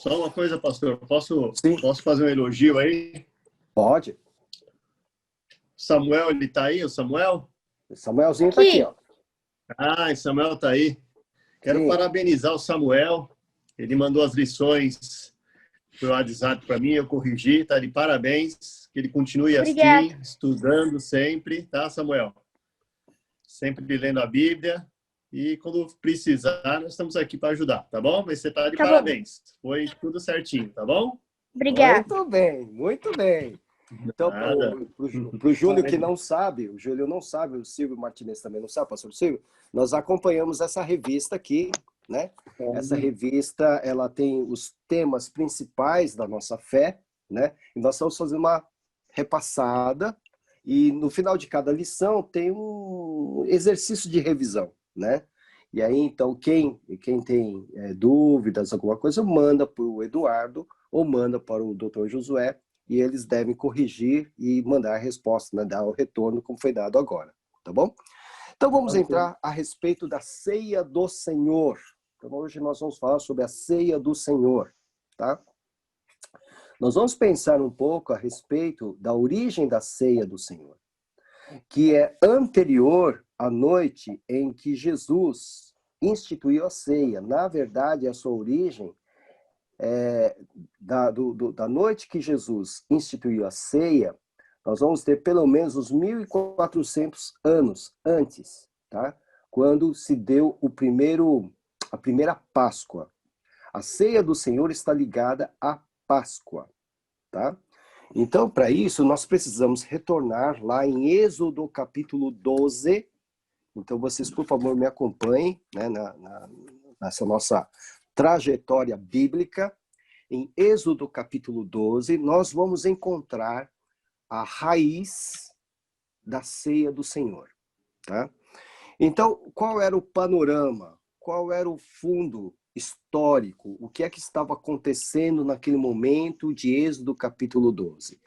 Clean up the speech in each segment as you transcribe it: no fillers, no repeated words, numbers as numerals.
Só uma coisa, pastor. Sim, Posso fazer um elogio aí? pode. Samuel, ele tá aí? O Samuel? O Samuelzinho tá aqui, Aqui. ó. Ah, Samuel tá aí. Quero Sim. parabenizar o Samuel. Ele mandou as lições por WhatsApp para mim, eu corrigi, tá de parabéns. Que ele continue assim, Obrigada. estudando sempre, tá, Samuel? Sempre lendo a Bíblia. E quando precisar, nós estamos aqui para ajudar, tá bom? Mas você tá de Tá bom. parabéns. Foi tudo certinho, tá bom? Obrigada. Muito bem, muito bem. Então, Nada. para o Júlio que não sabe, o Júlio não sabe, o Silvio Martinez também não sabe, pastor Silvio, nós acompanhamos essa revista aqui, né? Essa revista, ela tem os temas principais da nossa fé, né? E nós estamos fazendo uma repassada e no final de cada lição tem um exercício de revisão, né? E aí, então, quem tem dúvidas, alguma coisa, manda para o Eduardo ou manda para o Dr. Josué, e eles devem corrigir e mandar a resposta, né, dar o retorno como foi dado agora, tá bom? Então vamos entrar a respeito da ceia do Senhor. Então hoje nós vamos falar sobre a ceia do Senhor, tá? Nós vamos pensar um pouco a respeito da origem da ceia do Senhor, que é anterior à noite em que Jesus instituiu a ceia. Na verdade, a sua origem da noite que Jesus instituiu a ceia, nós vamos ter pelo menos uns 1.400 anos antes, tá? Quando se deu a primeira Páscoa. A ceia do Senhor está ligada à Páscoa, tá? Então, para isso, nós precisamos retornar lá em Êxodo capítulo 12. Então, vocês, por favor, me acompanhem, né, nessa nossa trajetória bíblica. Em Êxodo capítulo 12, nós vamos encontrar a raiz da ceia do Senhor, tá? Então, qual era o panorama? Qual era o fundo histórico? O que é que estava acontecendo naquele momento de Êxodo capítulo 12?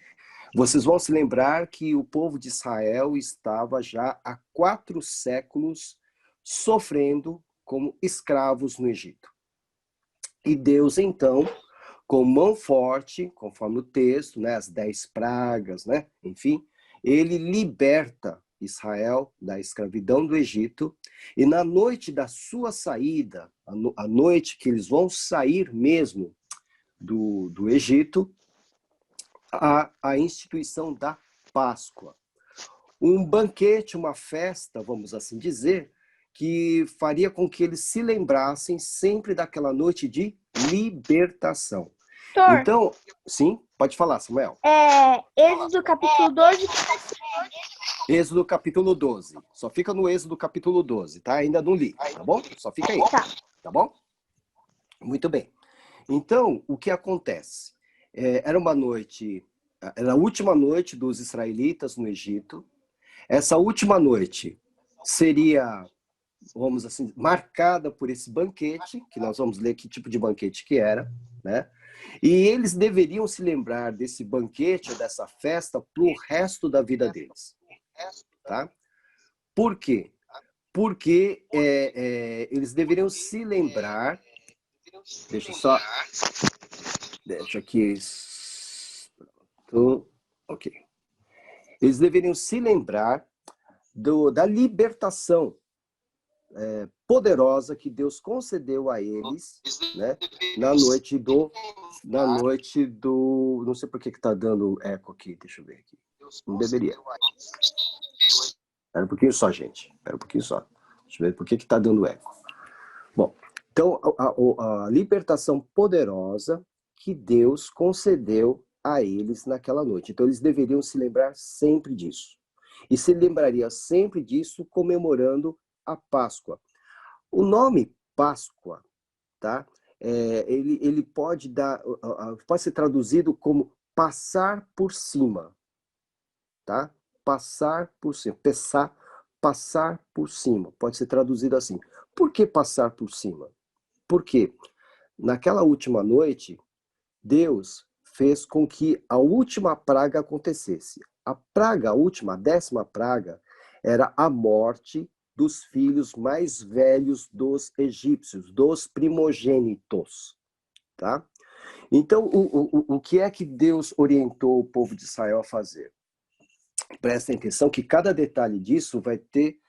Vocês vão se lembrar que o povo de Israel estava já há 4 séculos sofrendo como escravos no Egito. E Deus, então, com mão forte, conforme o texto, né, as 10 pragas, né, enfim, ele liberta Israel da escravidão do Egito, e na noite da sua saída, a noite que eles vão sair mesmo do Egito, a instituição da Páscoa. Um banquete, uma festa, vamos assim dizer, que faria com que eles se lembrassem sempre daquela noite de libertação. Pastor, Então, sim, pode falar, Samuel. Êxodo capítulo 12. Êxodo capítulo 12. Só fica no Êxodo capítulo 12, tá? Ainda não li, tá bom? Só fica aí, tá bom? Muito bem. Então, o que acontece? Era uma noite, era a última noite dos israelitas no Egito. Essa última noite seria, vamos assim, marcada por esse banquete, que nós vamos ler que tipo de banquete que era, né? E eles deveriam se lembrar desse banquete, dessa festa, para o resto da vida deles, tá? Por quê? Porque eles deveriam se lembrar, deixa aqui, ok. Eles deveriam se lembrar da libertação poderosa que Deus concedeu a eles, né, na noite do, não sei por que está dando eco aqui, deixa eu ver aqui, não deveria. Espera um pouquinho só, gente, espera um pouquinho só, deixa eu ver por que está dando eco. Bom, então a libertação poderosa que Deus concedeu a eles naquela noite, então eles deveriam se lembrar sempre disso, e se lembraria sempre disso comemorando a Páscoa. O nome Páscoa, tá? Ele pode ser traduzido como passar por cima, tá? Passar por cima, passar por cima, pode ser traduzido assim. Por que passar por cima? Porque naquela última noite, Deus fez com que a última praga acontecesse. A última, a 10ª praga, era a morte dos filhos mais velhos dos egípcios, dos primogênitos, tá? Então, o que é que Deus orientou o povo de Israel a fazer? Prestem atenção que cada detalhe disso vai ter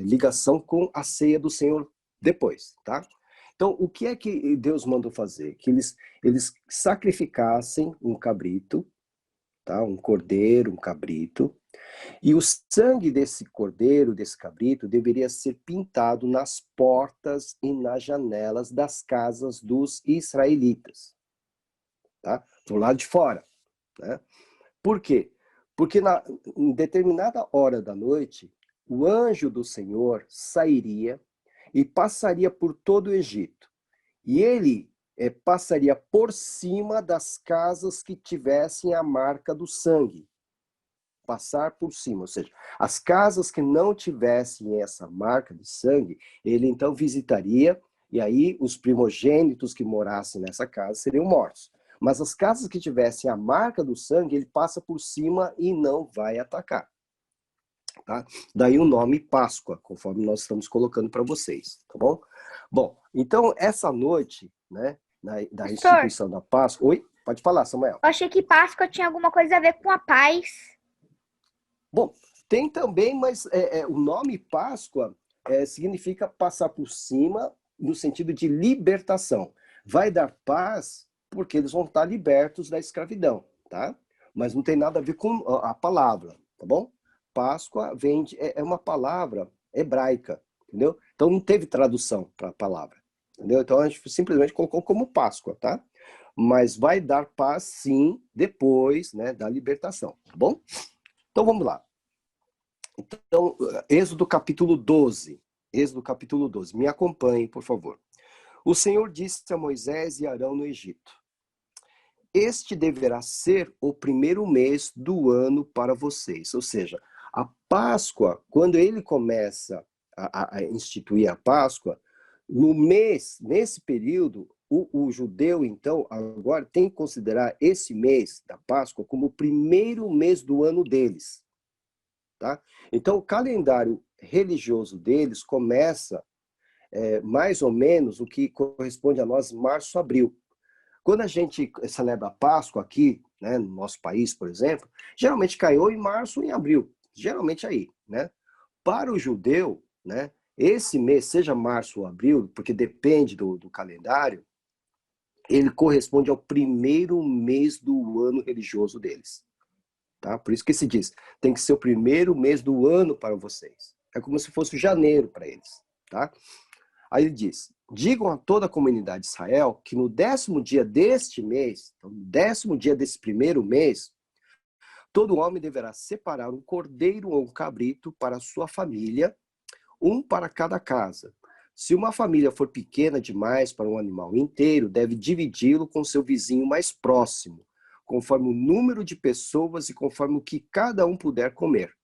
ligação com a ceia do Senhor depois, tá? Então, o que é que Deus mandou fazer? Que eles sacrificassem um cabrito, tá? Um cordeiro, um cabrito, e o sangue desse cordeiro, desse cabrito, deveria ser pintado nas portas e nas janelas das casas dos israelitas, tá? Do lado de fora, né? Por quê? Porque em determinada hora da noite, o anjo do Senhor sairia e passaria por todo o Egito. E ele passaria por cima das casas que tivessem a marca do sangue. Passar por cima, ou seja, as casas que não tivessem essa marca de sangue, ele então visitaria, e aí os primogênitos que morassem nessa casa seriam mortos. Mas as casas que tivessem a marca do sangue, ele passa por cima e não vai atacar. Tá? Daí o nome Páscoa, conforme nós estamos colocando para vocês, tá bom? Bom, então essa noite, né, da instituição da Páscoa... Oi? Pode falar, Samuel. Eu achei que Páscoa tinha alguma coisa a ver com a paz. Bom, tem também, mas o nome Páscoa significa passar por cima no sentido de libertação. Vai dar paz porque eles vão estar libertos da escravidão, tá? Mas não tem nada a ver com a palavra, tá bom? Páscoa é uma palavra hebraica, entendeu? Então não teve tradução para a palavra, entendeu? Então a gente simplesmente colocou como Páscoa, tá? Mas vai dar paz sim depois, né, da libertação, tá bom? Então vamos lá. Então, Êxodo capítulo 12. Êxodo capítulo 12. Me acompanhem, por favor. O Senhor disse a Moisés e Arão no Egito: este deverá ser o primeiro mês do ano para vocês. Ou seja, a Páscoa, quando ele começa a instituir a Páscoa, nesse período, o judeu, então, agora tem que considerar esse mês da Páscoa como o primeiro mês do ano deles. Tá? Então, o calendário religioso deles começa mais ou menos o que corresponde a nós, março, abril. Quando a gente celebra a Páscoa aqui, né, no nosso país, por exemplo, geralmente caiu em março ou em abril, geralmente aí, né? Para o judeu, né, esse mês, seja março ou abril, porque depende do calendário, ele corresponde ao primeiro mês do ano religioso deles. Tá? Por isso que se diz, tem que ser o primeiro mês do ano para vocês. É como se fosse janeiro para eles. Tá? Aí ele diz, digam a toda a comunidade de Israel que no 10º dia deste mês, então, no 10º dia desse primeiro mês, todo homem deverá separar um cordeiro ou um cabrito para a sua família, um para cada casa. Se uma família for pequena demais para um animal inteiro, deve dividi-lo com seu vizinho mais próximo, conforme o número de pessoas e conforme o que cada um puder comer.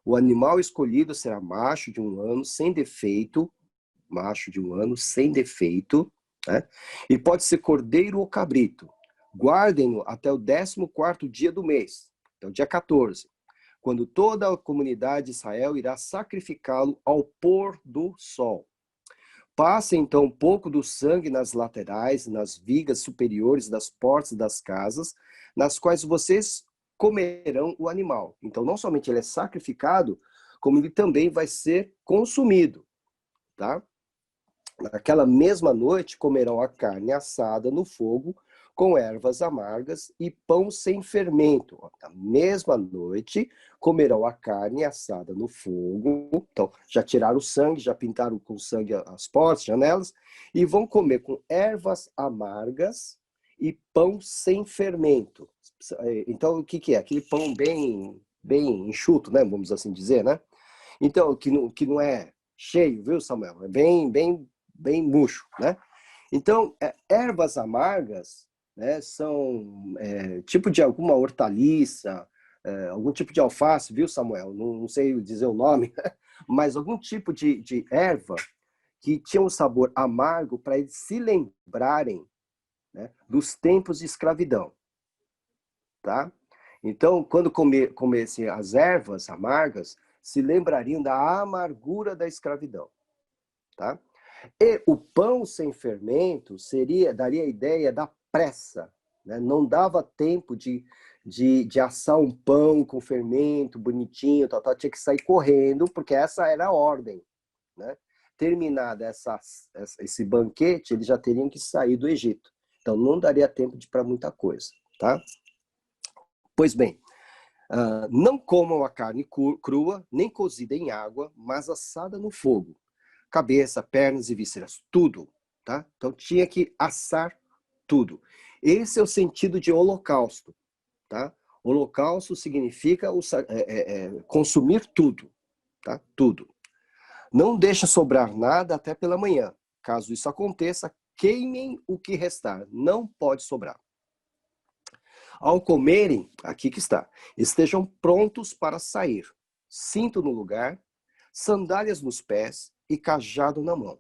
O animal escolhido será macho de 1 ano, sem defeito, né? E pode ser cordeiro ou cabrito. Guardem-no até o 14º dia do mês, então dia 14, quando toda a comunidade de Israel irá sacrificá-lo ao pôr do sol. Passe então um pouco do sangue nas laterais, nas vigas superiores das portas das casas, nas quais vocês comerão o animal. Então, não somente ele é sacrificado, como ele também vai ser consumido, tá? Naquela mesma noite, comerão a carne assada no fogo, com ervas amargas e pão sem fermento. Na mesma noite, comerão a carne assada no fogo. Então, já tiraram o sangue, já pintaram com sangue as portas, janelas, e vão comer com ervas amargas e pão sem fermento. Então, o que é? Aquele pão bem enxuto, né? Vamos assim dizer, né? Então, que não é cheio, viu, Samuel? É bem murcho, né? Então, ervas amargas, né, são tipo de alguma hortaliça, algum tipo de alface, viu, Samuel? Não sei dizer o nome, mas algum tipo de erva que tinha um sabor amargo para eles se lembrarem, né, dos tempos de escravidão, tá? Então, quando comessem as ervas amargas, se lembrariam da amargura da escravidão, tá? E o pão sem fermento daria a ideia da pressa, né? Não dava tempo de assar um pão com fermento bonitinho, tinha que sair correndo, porque essa era a ordem, né? Terminada esse banquete, eles já teriam que sair do Egito. Então não daria tempo para muita coisa, tá? Pois bem, não comam a carne crua, nem cozida em água, mas assada no fogo. Cabeça, pernas e vísceras, tudo, tá? Então tinha que assar tudo. Esse é o sentido de holocausto, tá? Holocausto significa consumir tudo, tá? Tudo. Não deixa sobrar nada até pela manhã. Caso isso aconteça, queimem o que restar. Não pode sobrar. Ao comerem, aqui que está, estejam prontos para sair. Cinto no lugar, sandálias nos pés e cajado na mão.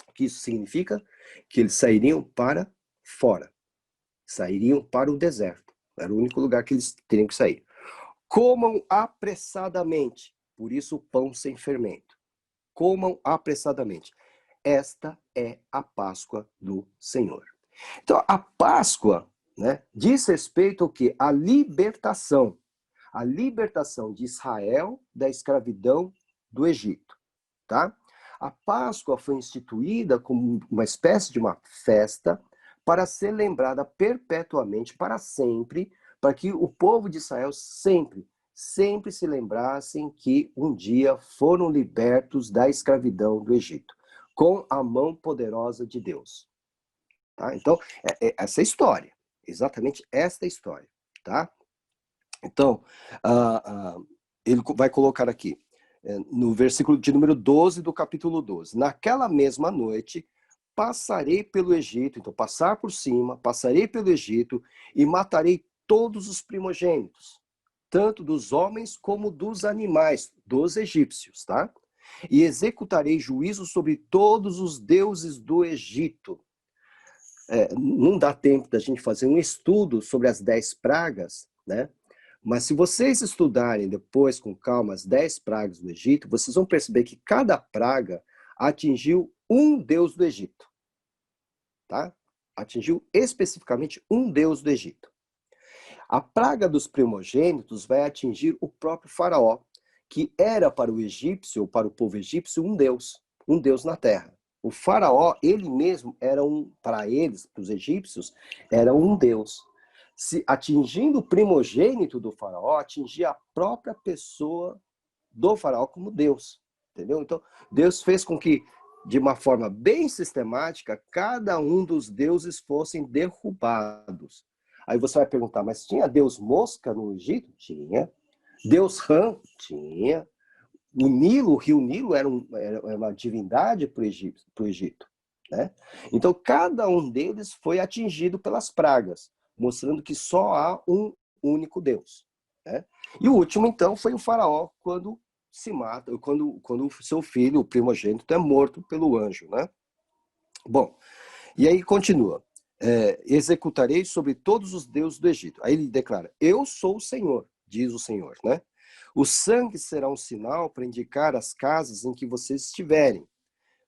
O que isso significa? Que eles sairiam para fora. Sairiam para o deserto. Era o único lugar que eles teriam que sair. Comam apressadamente. Por isso o pão sem fermento. Comam apressadamente. Esta é a Páscoa do Senhor. Então, a Páscoa, né, diz respeito ao quê? A libertação. A libertação de Israel da escravidão do Egito. Tá? A Páscoa foi instituída como uma espécie de uma festa para ser lembrada perpetuamente, para sempre, para que o povo de Israel sempre se lembrassem que um dia foram libertos da escravidão do Egito, com a mão poderosa de Deus. Tá? Então, essa é a história, exatamente esta história. Tá? Então, ele vai colocar aqui, no versículo de número 12 do capítulo 12. Naquela mesma noite, passarei pelo Egito, então passar por cima, passarei pelo Egito e matarei todos os primogênitos, tanto dos homens como dos animais, dos egípcios, tá? E executarei juízo sobre todos os deuses do Egito. Não dá tempo da gente fazer um estudo sobre as 10 pragas, né? Mas se vocês estudarem depois com calma as 10 pragas do Egito, vocês vão perceber que cada praga atingiu um deus do Egito. Tá? Atingiu especificamente um deus do Egito. A praga dos primogênitos vai atingir o próprio faraó, que era para o egípcio, para o povo egípcio, um deus na terra. O faraó, ele mesmo, para eles, para os egípcios, era um deus. Se atingindo o primogênito do faraó, atingia a própria pessoa do faraó como Deus, entendeu? Então, Deus fez com que, de uma forma bem sistemática, cada um dos deuses fossem derrubados. Aí você vai perguntar, mas tinha Deus mosca no Egito? Tinha. Deus Rã? Tinha. O rio Nilo era uma divindade para o Egito. Né? Então, cada um deles foi atingido pelas pragas, mostrando que só há um único Deus. Né? E o último, então, foi o faraó, quando se mata, quando o seu filho, o primogênito, é morto pelo anjo. Né? Bom, e aí continua. Executarei sobre todos os deuses do Egito. Aí ele declara, eu sou o Senhor, diz o Senhor. Né? O sangue será um sinal para indicar as casas em que vocês estiverem.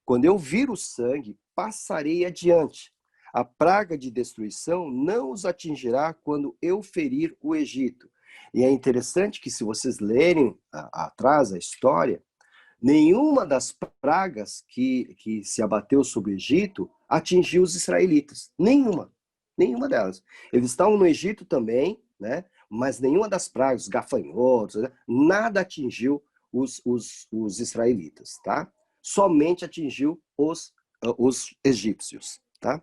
Quando eu vir o sangue, passarei adiante. A praga de destruição não os atingirá quando eu ferir o Egito. E é interessante que, se vocês lerem atrás a história, nenhuma das pragas que se abateu sobre o Egito atingiu os israelitas. Nenhuma delas. Eles estavam no Egito também, né? Mas nenhuma das pragas, os gafanhotos, nada atingiu os israelitas, tá? Somente atingiu os egípcios, tá?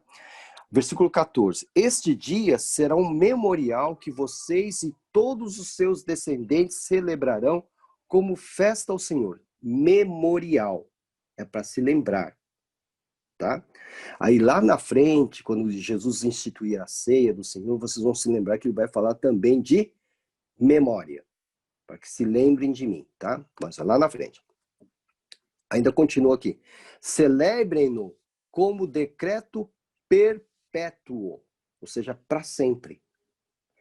Versículo 14. Este dia será um memorial que vocês e todos os seus descendentes celebrarão como festa ao Senhor. Memorial. É para se lembrar, tá? Aí lá na frente, quando Jesus instituir a ceia do Senhor, vocês vão se lembrar que ele vai falar também de memória, para que se lembrem de mim, tá? Mas lá na frente. Ainda continua aqui. Celebrem-no como decreto perpétuo, ou seja, para sempre.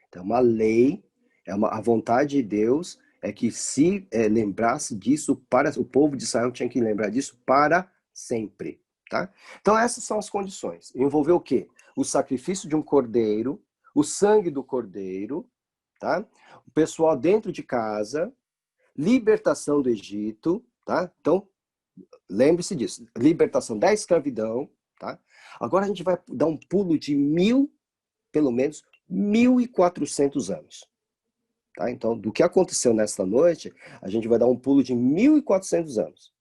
Então, uma lei, a vontade de Deus é que se lembrasse disso, o povo de Israel tinha que lembrar disso para sempre, tá? Então essas são as condições. Envolveu o quê? O sacrifício de um cordeiro, o sangue do cordeiro, tá? O pessoal dentro de casa, libertação do Egito, tá? Então, lembre-se disso, libertação da escravidão, tá? Agora a gente vai dar um pulo de pelo menos 1.400 anos. Tá? Então, do que aconteceu nesta noite, a gente vai dar um pulo de 1.400 anos.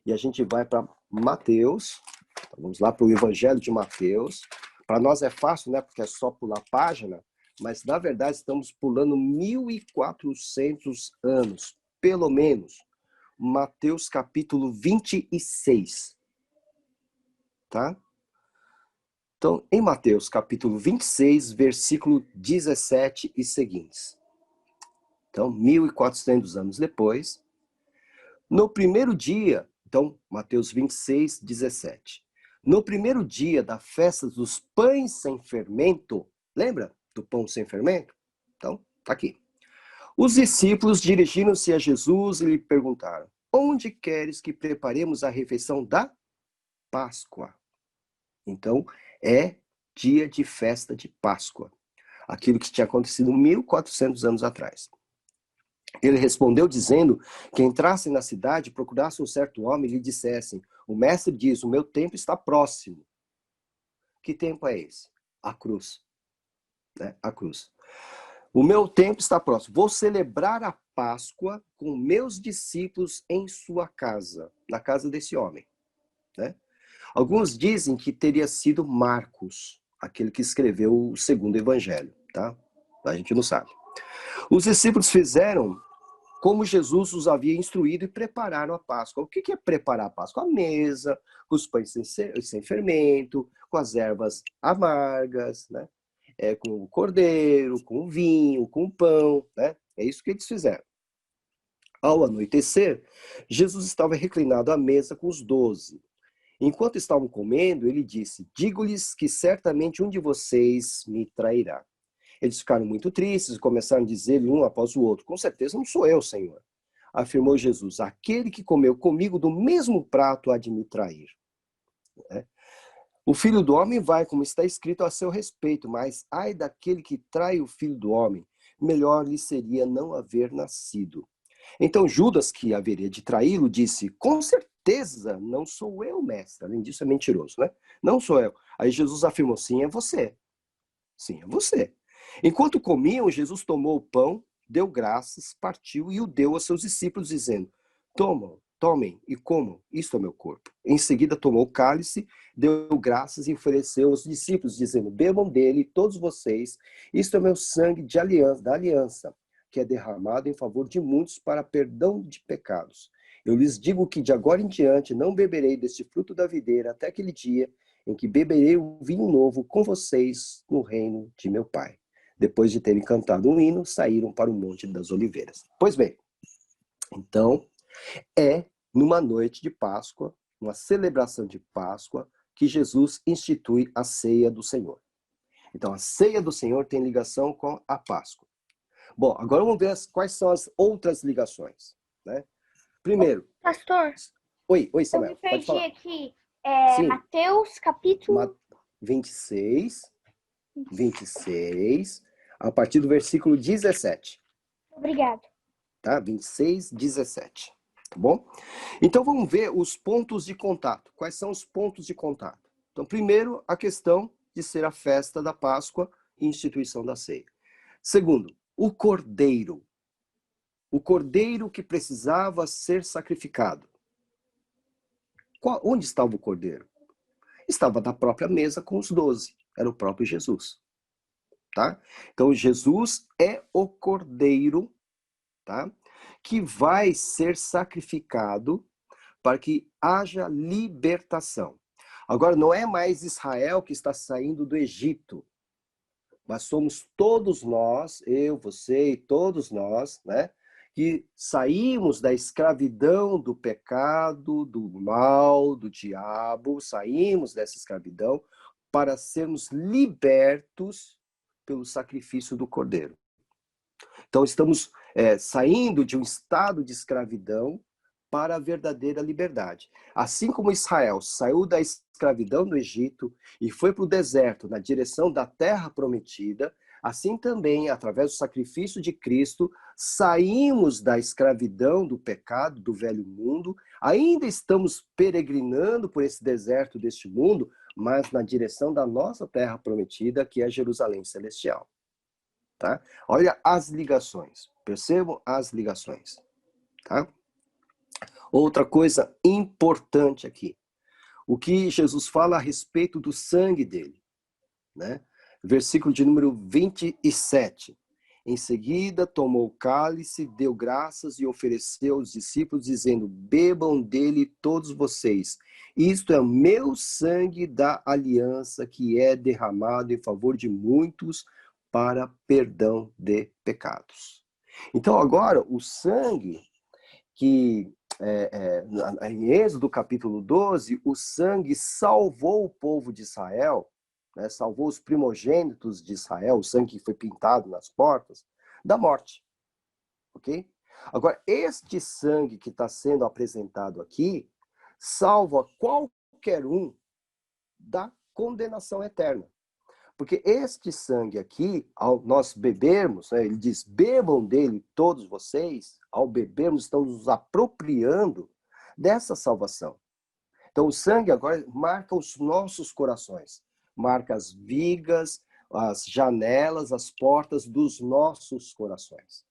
E a gente vai para Mateus, então, vamos lá para o Evangelho de Mateus. Para nós é fácil, né? Porque é só pular a página, mas na verdade estamos pulando 1.400 anos, pelo menos. Mateus capítulo 26. Tá? Então, em Mateus capítulo 26, versículo 17 e seguintes. Então, 1.400 anos depois, no primeiro dia, então, Mateus 26, 17. No primeiro dia da festa dos pães sem fermento, lembra do pão sem fermento? Então, tá aqui. Os discípulos dirigiram-se a Jesus e lhe perguntaram: onde queres que preparemos a refeição da Páscoa? Então, é dia de festa de Páscoa. Aquilo que tinha acontecido 1.400 anos atrás. Ele respondeu dizendo que entrassem na cidade, procurassem um certo homem e lhe dissessem: o mestre diz, o meu tempo está próximo. Que tempo é esse? A cruz. Né? A cruz. O meu tempo está próximo. Vou celebrar a Páscoa com meus discípulos em sua casa, na casa desse homem. Né? Alguns dizem que teria sido Marcos, aquele que escreveu o segundo evangelho. Tá? A gente não sabe. Os discípulos fizeram como Jesus os havia instruído e prepararam a Páscoa. O que é preparar a Páscoa? A mesa, com os pães sem fermento, com as ervas amargas, né? Com o cordeiro, com o vinho, com o pão. Né? É isso que eles fizeram. Ao anoitecer, Jesus estava reclinado à mesa com os 12. Enquanto estavam comendo, ele disse: digo-lhes que certamente um de vocês me trairá. Eles ficaram muito tristes e começaram a dizer-lhe um após o outro: com certeza não sou eu, Senhor. Afirmou Jesus: aquele que comeu comigo do mesmo prato há de me trair. O Filho do Homem vai, como está escrito a seu respeito, mas ai daquele que trai o Filho do Homem, melhor lhe seria não haver nascido. Então Judas, que haveria de traí-lo, disse: com certeza não sou eu, mestre. Além disso, é mentiroso, né? Não sou eu. Aí Jesus afirmou: sim, é você. Sim, é você. Enquanto comiam, Jesus tomou o pão, deu graças, partiu e o deu aos seus discípulos, dizendo: tomem e comam, isto é meu corpo. Em seguida tomou o cálice, deu graças e ofereceu aos discípulos, dizendo: bebam dele todos vocês, isto é meu sangue de aliança, da aliança, que é derramado em favor de muitos para perdão de pecados. Eu lhes digo que de agora em diante não beberei deste fruto da videira até aquele dia em que beberei o vinho novo com vocês no reino de meu Pai. Depois de terem cantado um hino, saíram para o Monte das Oliveiras. Pois bem, então, é numa noite de Páscoa, uma celebração de Páscoa, que Jesus institui a ceia do Senhor. Então, a ceia do Senhor tem ligação com a Páscoa. Bom, agora vamos ver quais são as outras ligações. Né? Primeiro... Pastor, Oi, eu Samuel, me pode perdi falar. aqui. Sim. Mateus, capítulo... 26, a partir do versículo 17. Obrigado. Tá? 26, 17. Tá bom? Então vamos ver os pontos de contato. Quais são os pontos de contato? Então, primeiro, a questão de ser a festa da Páscoa e instituição da ceia. Segundo, o cordeiro. O cordeiro que precisava ser sacrificado. Onde estava o cordeiro? Estava na própria mesa com os 12. Era o próprio Jesus. Tá? Então, Jesus é o cordeiro, tá? Que vai ser sacrificado para que haja libertação. Agora, não é mais Israel que está saindo do Egito, mas somos todos nós, eu, você e todos nós, né? Que saímos da escravidão do pecado, do mal, do diabo, saímos dessa escravidão para sermos libertos pelo sacrifício do Cordeiro. Então, estamos saindo de um estado de escravidão para a verdadeira liberdade. Assim como Israel saiu da escravidão do Egito e foi para o deserto na direção da terra prometida, assim também, através do sacrifício de Cristo, saímos da escravidão do pecado, do velho mundo, ainda estamos peregrinando por esse deserto deste mundo, mas na direção da nossa terra prometida, que é Jerusalém Celestial. Tá? Olha as ligações, percebam as ligações. Tá? Outra coisa importante aqui, o que Jesus fala a respeito do sangue dele, né? Versículo de número 27. Em seguida, tomou o cálice, deu graças e ofereceu aos discípulos, dizendo: bebam dele todos vocês. Isto é o meu sangue da aliança, que é derramado em favor de muitos para perdão de pecados. Então, agora, o sangue que, em Êxodo capítulo 12, o sangue salvou o povo de Israel, né, salvou os primogênitos de Israel, o sangue que foi pintado nas portas, da morte. Ok? Agora, este sangue que está sendo apresentado aqui, salva qualquer um da condenação eterna. Porque este sangue aqui, ao nós bebermos, né, ele diz, bebam dele todos vocês, ao bebermos estamos nos apropriando dessa salvação. Então o sangue agora marca os nossos corações, marca as vigas, as janelas, as portas dos nossos corações.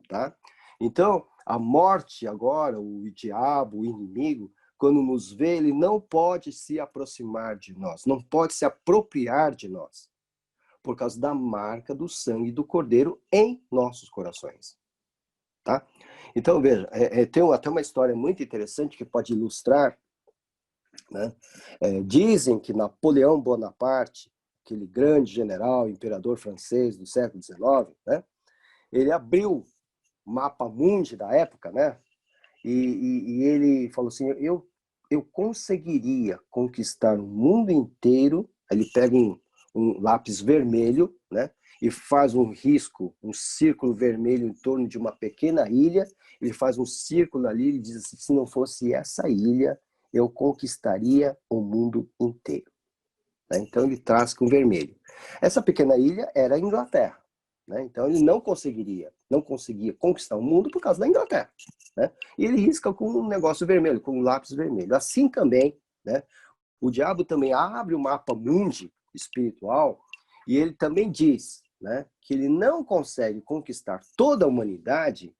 Tá? Então, a morte agora, o diabo, o inimigo, quando nos vê, ele não pode se aproximar de nós, não pode se apropriar de nós, por causa da marca do sangue do Cordeiro em nossos corações. Tá? Então, veja, tem até uma história muito interessante que pode ilustrar, né? Dizem que Napoleão Bonaparte, aquele grande general, imperador francês do século XIX, né? Ele abriu o mapa mundi da época, né? E ele falou assim, eu conseguiria conquistar o mundo inteiro. Ele pega um lápis vermelho, né? E faz um risco, um círculo vermelho em torno de uma pequena ilha. Ele faz um círculo ali e diz assim, se não fosse essa ilha, eu conquistaria o mundo inteiro. Né? Então ele traz com vermelho. Essa pequena ilha era a Inglaterra. Né? Então ele não conseguia conquistar o mundo por causa da Inglaterra. Né? E ele risca com um negócio vermelho, com um lápis vermelho. Assim também, né? O diabo também abre o mapa mundi espiritual e ele também diz, né, que ele não consegue conquistar toda a humanidade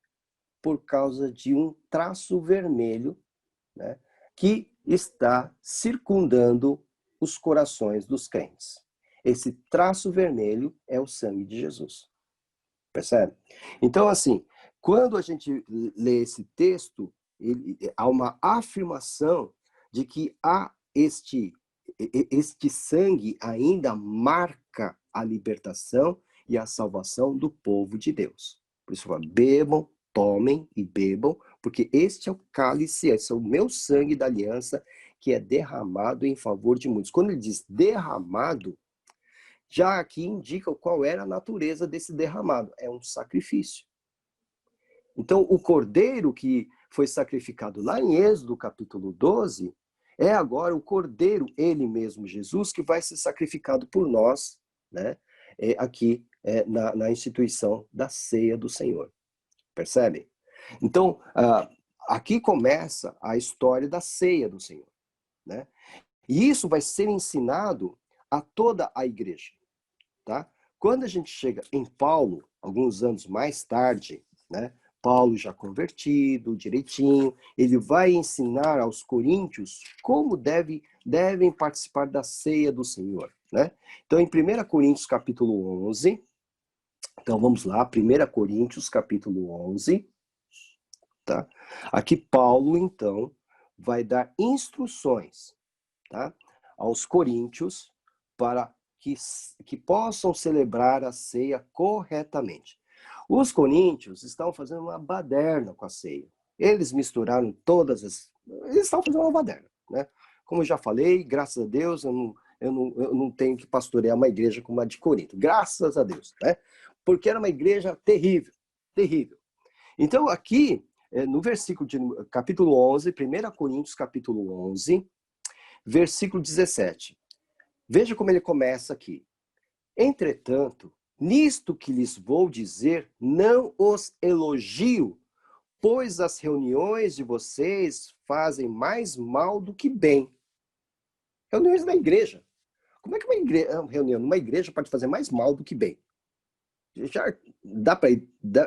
por causa de um traço vermelho, né, que está circundando os corações dos crentes. Esse traço vermelho é o sangue de Jesus. Percebe? Então, assim, quando a gente lê esse texto, há uma afirmação de que este sangue ainda marca a libertação e a salvação do povo de Deus. Por isso, bebam, tomem e bebam, porque este é o cálice, esse é o meu sangue da aliança, que é derramado em favor de muitos. Quando ele diz derramado, já aqui indica qual era a natureza desse derramado. É um sacrifício. Então, o cordeiro que foi sacrificado lá em Êxodo, capítulo 12, é agora o cordeiro, ele mesmo, Jesus, que vai ser sacrificado por nós, né? Aqui na instituição da ceia do Senhor. Percebem? Então, aqui começa a história da ceia do Senhor. Né? E isso vai ser ensinado a toda a igreja. Tá? Quando a gente chega em Paulo, alguns anos mais tarde, né? Paulo já convertido, direitinho, ele vai ensinar aos coríntios como devem participar da ceia do Senhor. Né? Então, em 1 Coríntios capítulo 11, então vamos lá, 1 Coríntios capítulo 11, tá? Aqui Paulo, então, vai dar instruções, tá, aos coríntios para que possam celebrar a ceia corretamente. Os coríntios estão fazendo uma baderna com a ceia. Eles misturaram eles estão fazendo uma baderna, né? Como eu já falei, graças a Deus, eu não tenho que pastorear uma igreja como a de Corinto. Graças a Deus, né? Porque era uma igreja terrível, terrível. Então, aqui, no versículo de capítulo 11, 1 Coríntios capítulo 11, versículo 17. Veja como ele começa aqui. Entretanto, nisto que lhes vou dizer, não os elogio, pois as reuniões de vocês fazem mais mal do que bem. Reuniões da igreja. Como é que uma reunião numa igreja pode fazer mais mal do que bem? Já dá para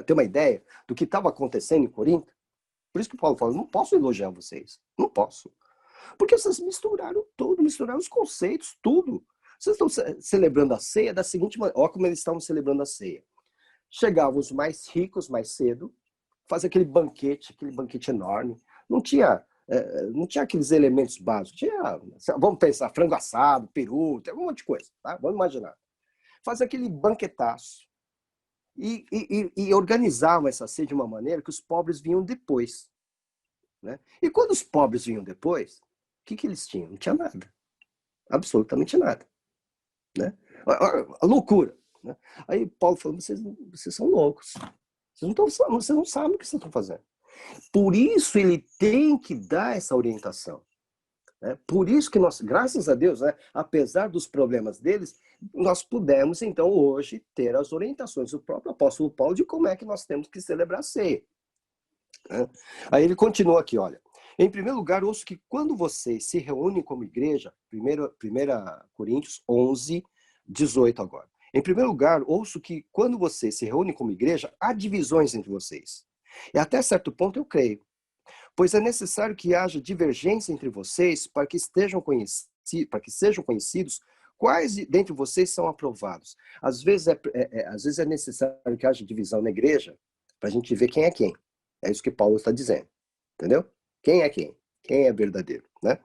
ter uma ideia do que estava acontecendo em Corinto? Por isso que Paulo fala, não posso elogiar vocês. Não posso. Porque vocês misturaram tudo, misturaram os conceitos, tudo. Vocês estão celebrando a ceia da seguinte maneira. Olha como eles estavam celebrando a ceia. Chegavam os mais ricos mais cedo, faziam aquele banquete enorme. Não tinha aqueles elementos básicos. Vamos pensar, frango assado, peru, tem um monte de coisa. Tá? Vamos imaginar. Fazia aquele banquetaço. E organizavam essa ceia de uma maneira que os pobres vinham depois. Né? E quando os pobres vinham depois, o que eles tinham? Não tinha nada. Absolutamente nada. Né? A loucura. Né? Aí Paulo falou, vocês são loucos. Vocês não sabem o que vocês estão fazendo. Por isso ele tem que dar essa orientação. Né? Por isso que nós, graças a Deus, né, apesar dos problemas deles, nós pudemos, então, hoje, ter as orientações do próprio apóstolo Paulo de como é que nós temos que celebrar a ceia. Né? Aí ele continua aqui, olha. Em primeiro lugar, ouço que quando vocês se reúnem como igreja, 1 Coríntios 11, 18 agora. Em primeiro lugar, ouço que quando vocês se reúnem como igreja, há divisões entre vocês. E até certo ponto eu creio. Pois é necessário que haja divergência entre vocês para que sejam conhecidos quais dentre vocês são aprovados. Às vezes é necessário que haja divisão na igreja para a gente ver quem é quem. É isso que Paulo está dizendo. Entendeu? Quem é quem? Quem é verdadeiro, né?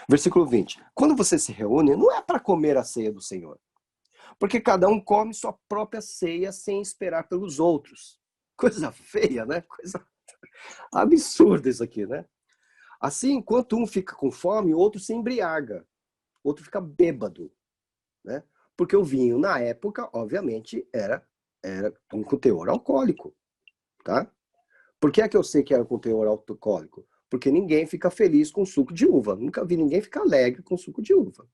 Versículo 20. Quando você se reúne, não é para comer a ceia do Senhor. Porque cada um come sua própria ceia sem esperar pelos outros. Coisa feia, né? Coisa absurda isso aqui, né? Assim, enquanto um fica com fome, o outro se embriaga. O outro fica bêbado, né? Porque o vinho, na época, obviamente, era com teor alcoólico, tá? Por que é que eu sei que era com teor alcoólico? Porque ninguém fica feliz com suco de uva. Nunca vi ninguém ficar alegre com suco de uva,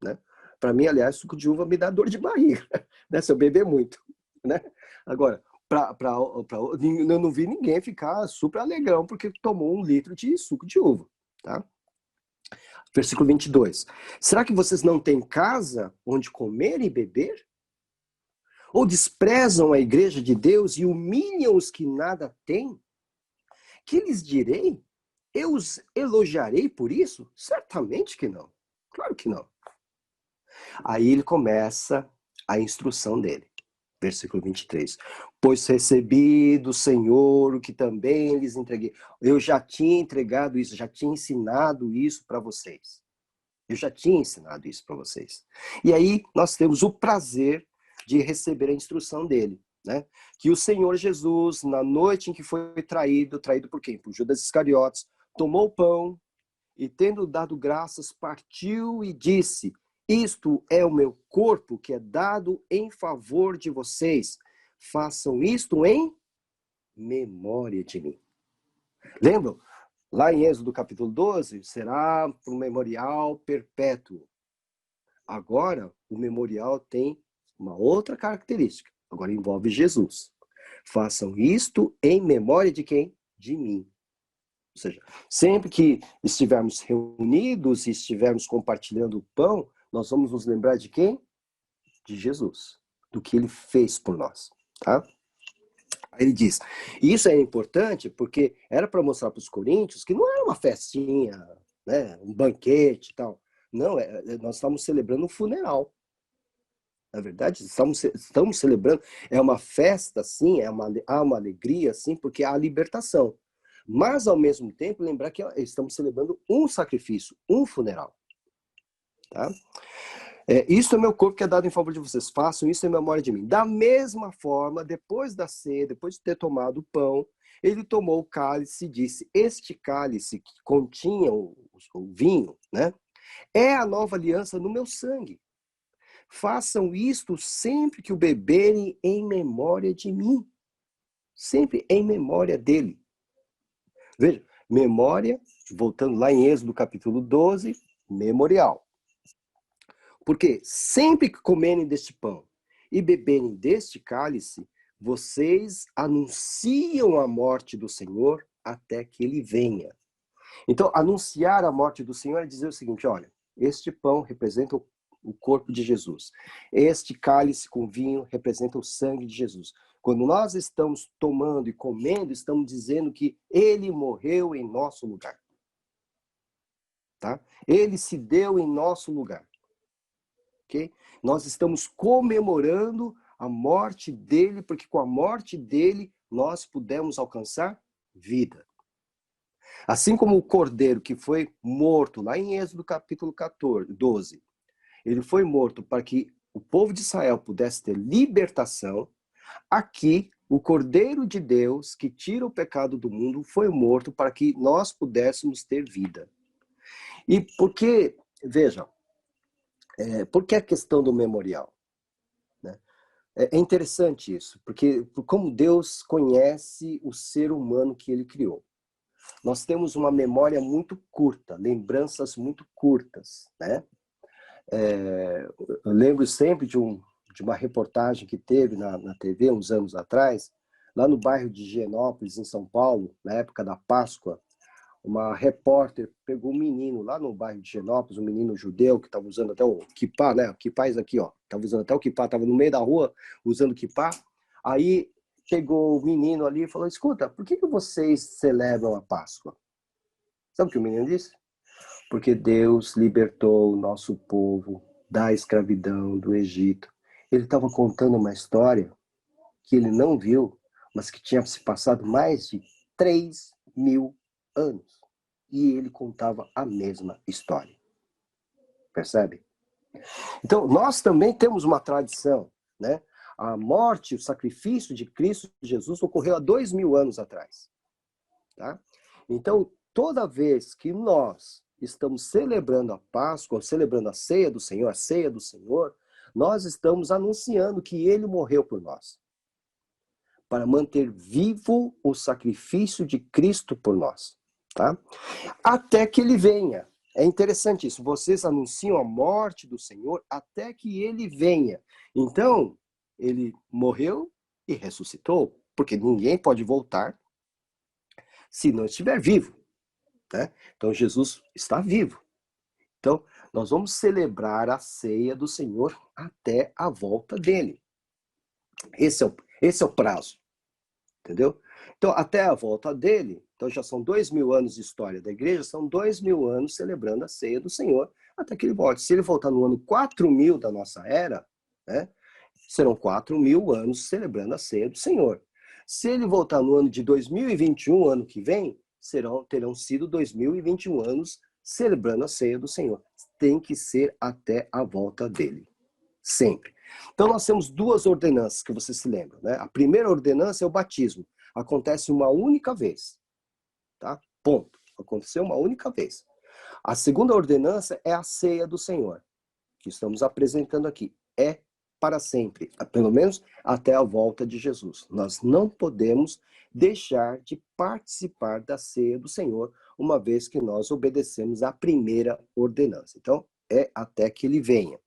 né? Para mim, aliás, suco de uva me dá dor de barriga, né? Se eu beber muito, né? Agora, eu não vi ninguém ficar super alegrão porque tomou 1 litro de suco de uva, tá? Versículo 22. Será que vocês não têm casa onde comer e beber? Ou desprezam a igreja de Deus e humilham os que nada têm? Que lhes direi? Eu os elogiarei por isso? Certamente que não. Claro que não. Aí ele começa a instrução dele. Versículo 23. Pois recebi do Senhor o que também lhes entreguei. Eu já tinha entregado isso, já tinha ensinado isso para vocês. Eu já tinha ensinado isso para vocês. E aí nós temos o prazer de receber a instrução dele. Né? Que o Senhor Jesus, na noite em que foi traído por quem? Por Judas Iscariotes, tomou o pão e, tendo dado graças, partiu e disse: isto é o meu corpo que é dado em favor de vocês. Façam isto em memória de mim. Lembram? Lá em Êxodo capítulo 12, será um memorial perpétuo. Agora, o memorial tem uma outra característica. Agora envolve Jesus. Façam isto em memória de quem? De mim. Ou seja, sempre que estivermos reunidos e estivermos compartilhando o pão, nós vamos nos lembrar de quem? De Jesus. Do que ele fez por nós. Tá? Aí ele diz, e isso é importante porque era para mostrar para os coríntios que não era uma festinha, né, um banquete e tal. Não, nós estamos celebrando um funeral. Na verdade, estamos celebrando, é uma festa, sim, há uma alegria, sim, porque há a libertação. Mas, ao mesmo tempo, lembrar que estamos celebrando um sacrifício, um funeral. Tá? Isso é meu corpo que é dado em favor de vocês. Façam isso em memória de mim. Da mesma forma, depois da ceia, depois de ter tomado o pão, ele tomou o cálice e disse, este cálice que continha o vinho, né, é a nova aliança no meu sangue. Façam isto sempre que o beberem em memória de mim. Sempre em memória dele. Veja, memória, voltando lá em Êxodo capítulo 12, memorial. Porque sempre que comerem deste pão e beberem deste cálice, vocês anunciam a morte do Senhor até que ele venha. Então, anunciar a morte do Senhor é dizer o seguinte, olha, este pão representa o corpo de Jesus. Este cálice com vinho representa o sangue de Jesus. Quando nós estamos tomando e comendo, estamos dizendo que ele morreu em nosso lugar. Tá? Ele se deu em nosso lugar. Okay? Nós estamos comemorando a morte dele, porque com a morte dele nós pudemos alcançar vida. Assim como o cordeiro que foi morto, lá em Êxodo capítulo 12, ele foi morto para que o povo de Israel pudesse ter libertação, aqui o cordeiro de Deus que tira o pecado do mundo foi morto para que nós pudéssemos ter vida. E por que, veja, por que a questão do memorial? Né? É interessante isso, porque como Deus conhece o ser humano que ele criou. Nós temos uma memória muito curta, lembranças muito curtas, né? Eu lembro sempre de uma reportagem que teve na TV uns anos atrás, lá no bairro de Higienópolis, em São Paulo, na época da Páscoa, uma repórter pegou um menino lá no bairro de Higienópolis, um menino judeu que estava usando até o kippá, né? O kippá é isso aqui, ó. Estava usando até o kippá, estava no meio da rua usando o kippá. Aí pegou o menino ali e falou, escuta, por que vocês celebram a Páscoa? Sabe o que o menino disse? Porque Deus libertou o nosso povo da escravidão do Egito. Ele estava contando uma história que ele não viu, mas que tinha se passado mais de 3.000 anos. E ele contava a mesma história. Percebe? Então, nós também temos uma tradição, né? A morte, o sacrifício de Cristo Jesus ocorreu há 2.000 anos atrás. Tá? Então, toda vez que nós estamos celebrando a Páscoa, celebrando a ceia do Senhor, nós estamos anunciando que ele morreu por nós. Para manter vivo o sacrifício de Cristo por nós. Tá? Até que ele venha. É interessante isso. Vocês anunciam a morte do Senhor até que ele venha. Então, ele morreu e ressuscitou, porque ninguém pode voltar se não estiver vivo. Né? Então, Jesus está vivo. Então, nós vamos celebrar a ceia do Senhor até a volta dele. Esse é o prazo. Entendeu? Então, até a volta dele, então já são 2.000 anos de história da igreja, são 2.000 anos celebrando a ceia do Senhor, até que ele volte. Se ele voltar no ano 4.000 da nossa era, né, serão 4.000 anos celebrando a ceia do Senhor. Se ele voltar no ano de 2021, ano que vem, terão sido 2021 anos celebrando a ceia do Senhor. Tem que ser até a volta dele. Sempre. Então nós temos duas ordenanças que você se lembra, né? A primeira ordenança é o batismo. Acontece uma única vez. Tá? Ponto. Aconteceu uma única vez. A segunda ordenança é a ceia do Senhor, que estamos apresentando aqui. É para sempre, pelo menos até a volta de Jesus. Nós não podemos deixar de participar da ceia do Senhor, uma vez que nós obedecemos à primeira ordenança. Então, é até que ele venha.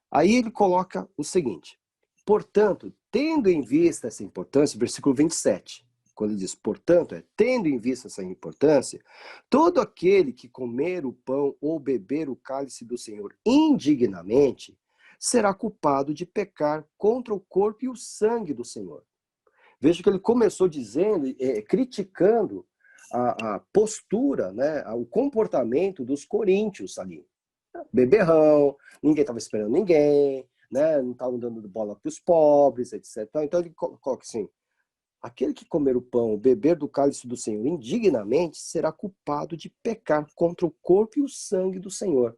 Aí ele coloca o seguinte, portanto, tendo em vista essa importância, versículo 27, quando ele diz, portanto, tendo em vista essa importância, todo aquele que comer o pão ou beber o cálice do Senhor indignamente, será culpado de pecar contra o corpo e o sangue do Senhor. Veja que ele começou dizendo, criticando a postura, né, o comportamento dos coríntios ali. Beberrão, ninguém estava esperando ninguém, né? Não estavam dando bola para os pobres, etc. Então ele coloca assim, aquele que comer o pão, beber do cálice do Senhor indignamente, será culpado de pecar contra o corpo e o sangue do Senhor.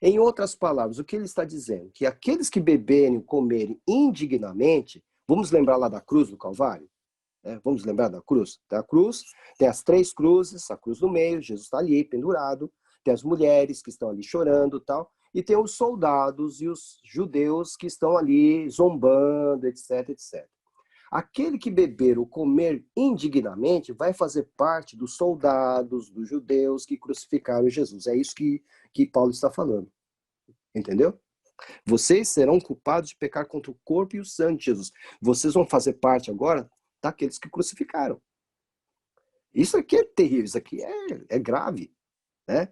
Em outras palavras, o que ele está dizendo? Que aqueles que beberem ou comerem indignamente, vamos lembrar lá da cruz do Calvário? Vamos lembrar da cruz? A cruz tem as 3 cruzes, a cruz no meio, Jesus está ali pendurado, tem as mulheres que estão ali chorando e tal, e tem os soldados e os judeus que estão ali zombando, etc, etc. Aquele que beber ou comer indignamente vai fazer parte dos soldados, dos judeus que crucificaram Jesus. É isso que Paulo está falando. Entendeu? Vocês serão culpados de pecar contra o corpo e o sangue de Jesus. Vocês vão fazer parte agora daqueles que crucificaram. Isso aqui é terrível, isso aqui é grave. Né?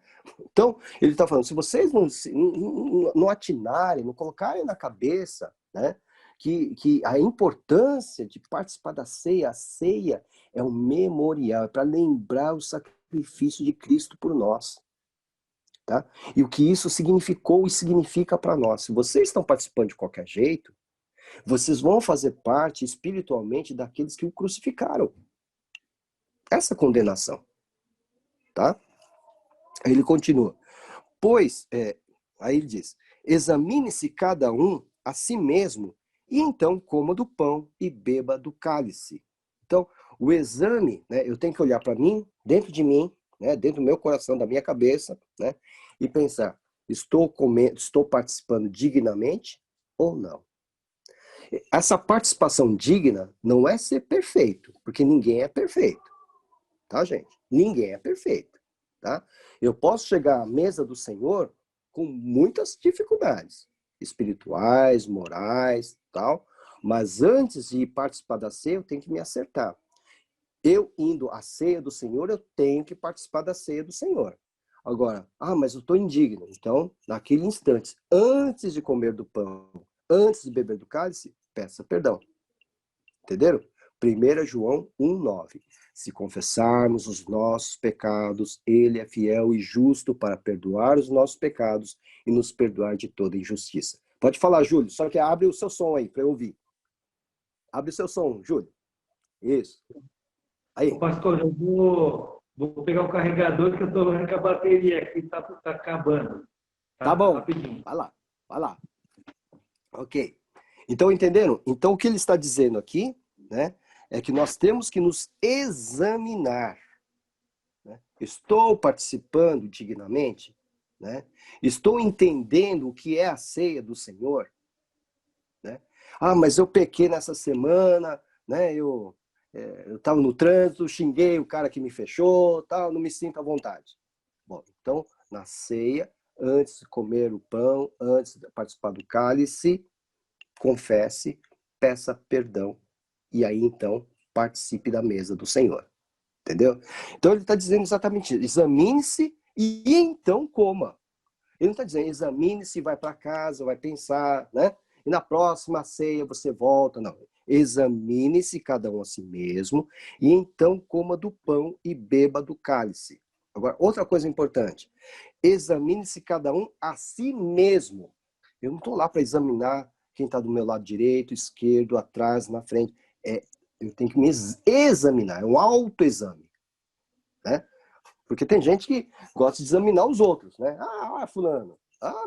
Então, ele está falando, se vocês não atinarem, não colocarem na cabeça, né, que a importância de participar da ceia, a ceia é um memorial, é para lembrar o sacrifício de Cristo por nós. Tá? E o que isso significou e significa para nós. Se vocês estão participando de qualquer jeito, vocês vão fazer parte espiritualmente daqueles que o crucificaram. Essa condenação. Tá? Aí ele continua. Pois, aí ele diz, examine-se cada um a si mesmo, e então coma do pão e beba do cálice. Então, o exame, né, eu tenho que olhar para mim, né, dentro do meu coração, da minha cabeça, né, e pensar, estou participando dignamente ou não? Essa participação digna não é ser perfeito, porque ninguém é perfeito. Tá, gente? Ninguém é perfeito. Tá? Eu posso chegar à mesa do Senhor com muitas dificuldades espirituais, morais, tal, mas antes de participar da ceia, eu tenho que me acertar. Eu indo à ceia do Senhor, eu tenho que participar da ceia do Senhor. Agora, mas eu estou indigno. Então, naquele instante, antes de comer do pão, antes de beber do cálice, peça perdão. Entenderam? 1 João 1,9. Se confessarmos os nossos pecados, ele é fiel e justo para perdoar os nossos pecados e nos perdoar de toda injustiça. Pode falar, Júlio, só que abre o seu som aí para eu ouvir. Abre o seu som, Júlio. Isso. Aí. Pastor, eu vou pegar o carregador que eu estou vendo que a bateria aqui está acabando. Tá bom. Rapidinho. Vai lá. Ok. Então, entenderam? Então, o que ele está dizendo aqui, né, é que nós temos que nos examinar. Né? Estou participando dignamente? Né? Estou entendendo o que é a ceia do Senhor? Né? Mas eu pequei nessa semana, né? Eu estava no trânsito, xinguei o cara que me fechou, tal, não me sinto à vontade. Bom, então, na ceia, antes de comer o pão, antes de participar do cálice, confesse, peça perdão, e aí então participe da mesa do Senhor. Entendeu? Então ele está dizendo exatamente isso. Examine-se e então coma. Ele não está dizendo examine-se, vai para casa, vai pensar, né? E na próxima ceia você volta. Não. Examine-se cada um a si mesmo e então coma do pão e beba do cálice. Agora, outra coisa importante. Examine-se cada um a si mesmo. Eu não estou lá para examinar quem está do meu lado direito, esquerdo, atrás, na frente. Eu tenho que me examinar, é um autoexame. Né? Porque tem gente que gosta de examinar os outros. Né? Fulano.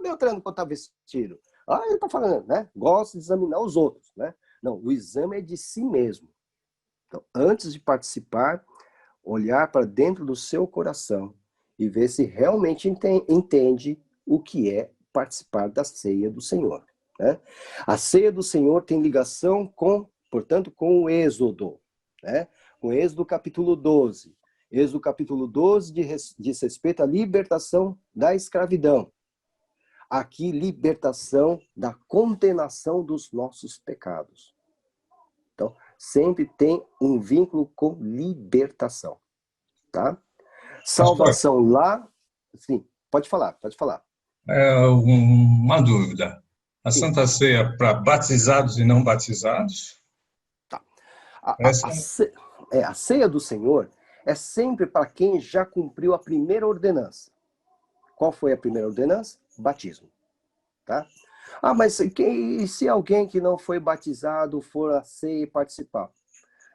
Beltrano, quanto está vestido. Ele está falando, né? Gosta de examinar os outros. Né? Não, o exame é de si mesmo. Então, antes de participar, olhar para dentro do seu coração e ver se realmente entende o que é participar da ceia do Senhor. Né? A ceia do Senhor tem ligação portanto, com o Êxodo. Né? Com o Êxodo capítulo 12. Êxodo capítulo 12 diz respeito à libertação da escravidão. Aqui, libertação da condenação dos nossos pecados. Então, sempre tem um vínculo com libertação. Tá? Salvação lá... Sim, pode falar. Uma dúvida. A Santa Ceia é para batizados e não batizados? Tá. A ceia do Senhor é sempre para quem já cumpriu a primeira ordenança. Qual foi a primeira ordenança? Batismo. Tá? Mas e se alguém que não foi batizado for à ceia e participar?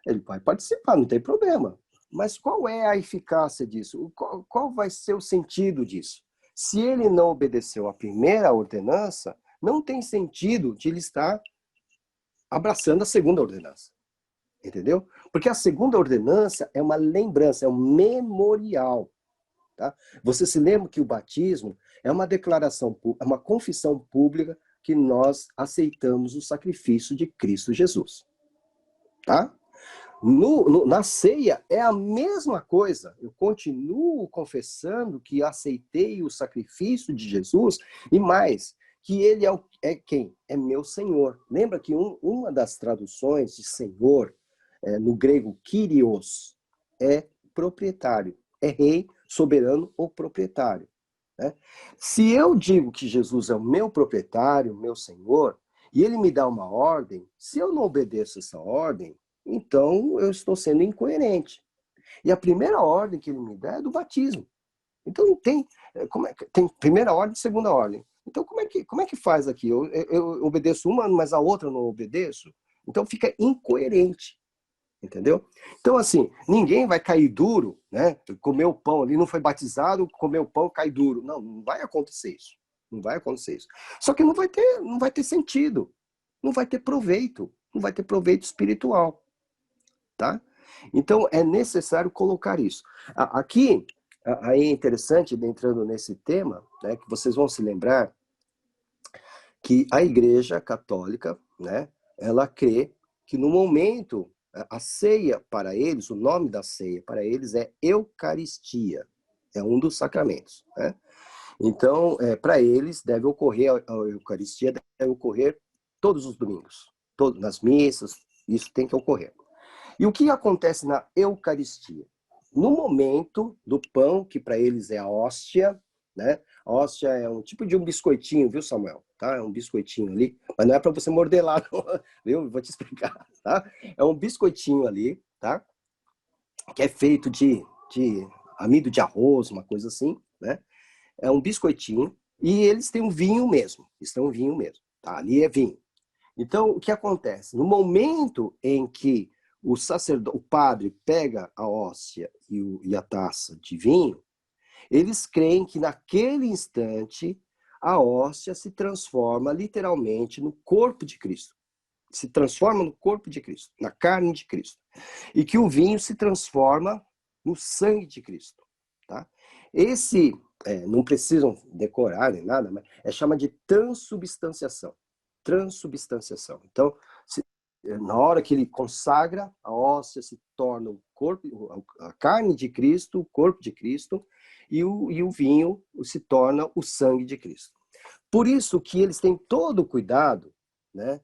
Ele vai participar, não tem problema. Mas qual é a eficácia disso? Qual vai ser o sentido disso? Se ele não obedeceu à primeira ordenança, não tem sentido de ele estar abraçando a segunda ordenança. Entendeu? Porque a segunda ordenança é uma lembrança, é um memorial. Tá? Você se lembra que o batismo é uma declaração, é uma confissão pública que nós aceitamos o sacrifício de Cristo Jesus. tá? Na ceia é a mesma coisa. Eu continuo confessando que aceitei o sacrifício de Jesus e mais, que ele é quem? É meu Senhor. Lembra que uma das traduções de Senhor, no grego Kyrios, é proprietário. É rei, soberano ou proprietário. Né? Se eu digo que Jesus é o meu proprietário, meu Senhor, e ele me dá uma ordem, se eu não obedeço essa ordem, então eu estou sendo incoerente. E a primeira ordem que ele me dá é do batismo. Então não tem, tem primeira ordem e segunda ordem. Então como é que faz aqui? Eu obedeço uma, mas a outra eu não obedeço? Então fica incoerente. Entendeu? Então, assim, ninguém vai cair duro, né? Comeu pão ali, não foi batizado, comeu pão, cai duro. Não vai acontecer isso. Não vai acontecer isso. Só que não vai ter sentido. Não vai ter proveito. Não vai ter proveito espiritual. Tá? Então, é necessário colocar isso. Aqui, aí é interessante, entrando nesse tema, né, que vocês vão se lembrar que a Igreja Católica, né, ela crê que no momento a ceia para eles, o nome da ceia para eles é Eucaristia, é um dos sacramentos. Né? Então, para eles, deve ocorrer, a Eucaristia deve ocorrer todos os domingos, nas missas, isso tem que ocorrer. E o que acontece na Eucaristia? No momento do pão, que para eles é a hóstia, né? A hóstia é um tipo de um biscoitinho, viu, Samuel? Tá? É um biscoitinho ali, mas não é para você morder lá, não, viu? Vou te explicar, tá? É um biscoitinho ali, tá? Que é feito de amido de arroz, uma coisa assim, né? É um biscoitinho e eles têm um vinho mesmo, estão um vinho mesmo, tá? Ali é vinho. Então, o que acontece? No momento em que o padre pega a hóstia e a taça de vinho, eles creem que naquele instante a hóstia se transforma literalmente no corpo de Cristo. Se transforma no corpo de Cristo, na carne de Cristo. E que o vinho se transforma no sangue de Cristo. Tá? Esse, não precisam decorar nem nada, mas chama de transubstanciação. Transubstanciação. Então, na hora que ele consagra, a hóstia se torna o corpo, a carne de Cristo, o corpo de Cristo, e o vinho se torna o sangue de Cristo. Por isso que eles têm todo o cuidado, né?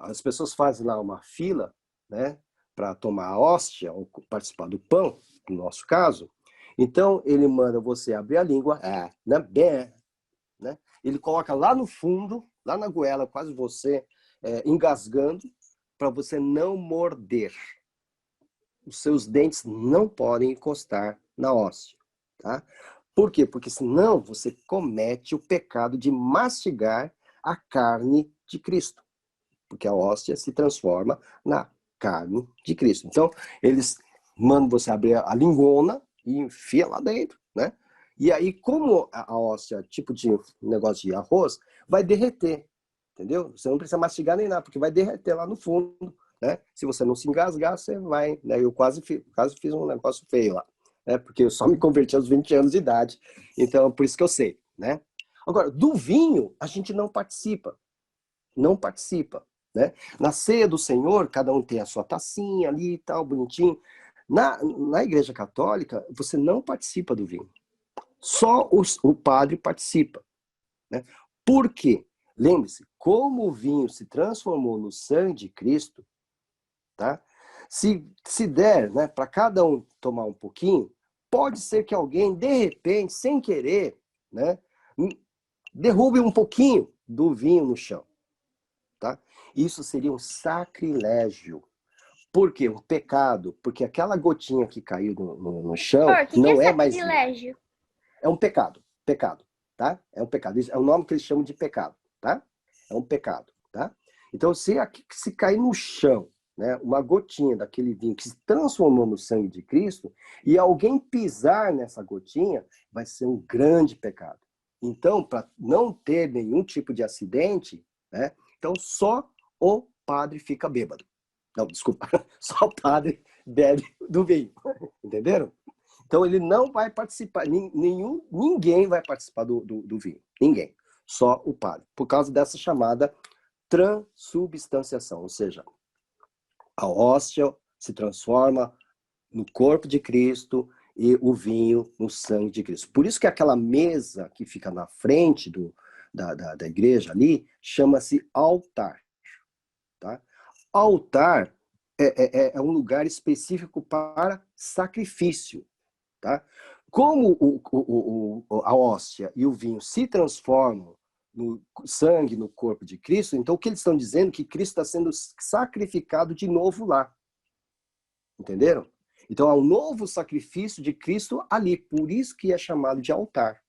As pessoas fazem lá uma fila, né, para tomar a hóstia ou participar do pão, no nosso caso. Então, ele manda você abrir a língua, né? Ele coloca lá no fundo, lá na goela, quase você engasgando, para você não morder. Os seus dentes não podem encostar na hóstia. Tá? Por quê? Porque senão você comete o pecado de mastigar a carne de Cristo. Porque a hóstia se transforma na carne de Cristo. Então, eles mandam você abrir a lingona e enfia lá dentro, né? E aí, como a hóstia, tipo de negócio de arroz, vai derreter, entendeu? Você não precisa mastigar nem nada, porque vai derreter lá no fundo, né? Se você não se engasgar, você vai... Né? Eu quase fiz um negócio feio lá, né? Porque eu só me converti aos 20 anos de idade, então por isso que eu sei, né? Agora, do vinho, a gente não participa. Não participa, né? Na ceia do Senhor, cada um tem a sua tacinha ali e tal, bonitinho. Na Igreja Católica, você não participa do vinho. Só o padre participa, né? Por quê? Lembre-se, como o vinho se transformou no sangue de Cristo, tá? Se der, né, para cada um tomar um pouquinho, pode ser que alguém, de repente, sem querer, né, derrube um pouquinho do vinho no chão. Tá? Isso seria um sacrilégio. Por quê? Um pecado. Porque aquela gotinha que caiu no chão não é mais... sacrilégio? É um pecado. Pecado. Tá? É um pecado. É o nome que eles chamam de pecado. Tá? É um pecado. Tá? Então, se cair no chão, né, uma gotinha daquele vinho que se transformou no sangue de Cristo, e alguém pisar nessa gotinha, vai ser um grande pecado. Então, para não ter nenhum tipo de acidente, né, então só o padre fica bêbado. Não, desculpa, só o padre bebe do vinho. Entenderam? Então ele não vai participar, ninguém vai participar do vinho. Ninguém. Só o padre. Por causa dessa chamada transubstanciação. Ou seja, A hóstia se transforma no corpo de Cristo e o vinho no sangue de Cristo. Por isso que aquela mesa que fica na frente da igreja ali chama-se altar. Tá? Altar é um lugar específico para sacrifício. Tá? Como a hóstia e o vinho se transformam no sangue, no corpo de Cristo, então o que eles estão dizendo é que Cristo está sendo sacrificado de novo lá. Entenderam? Então há um novo sacrifício de Cristo ali, por isso que é chamado de altar.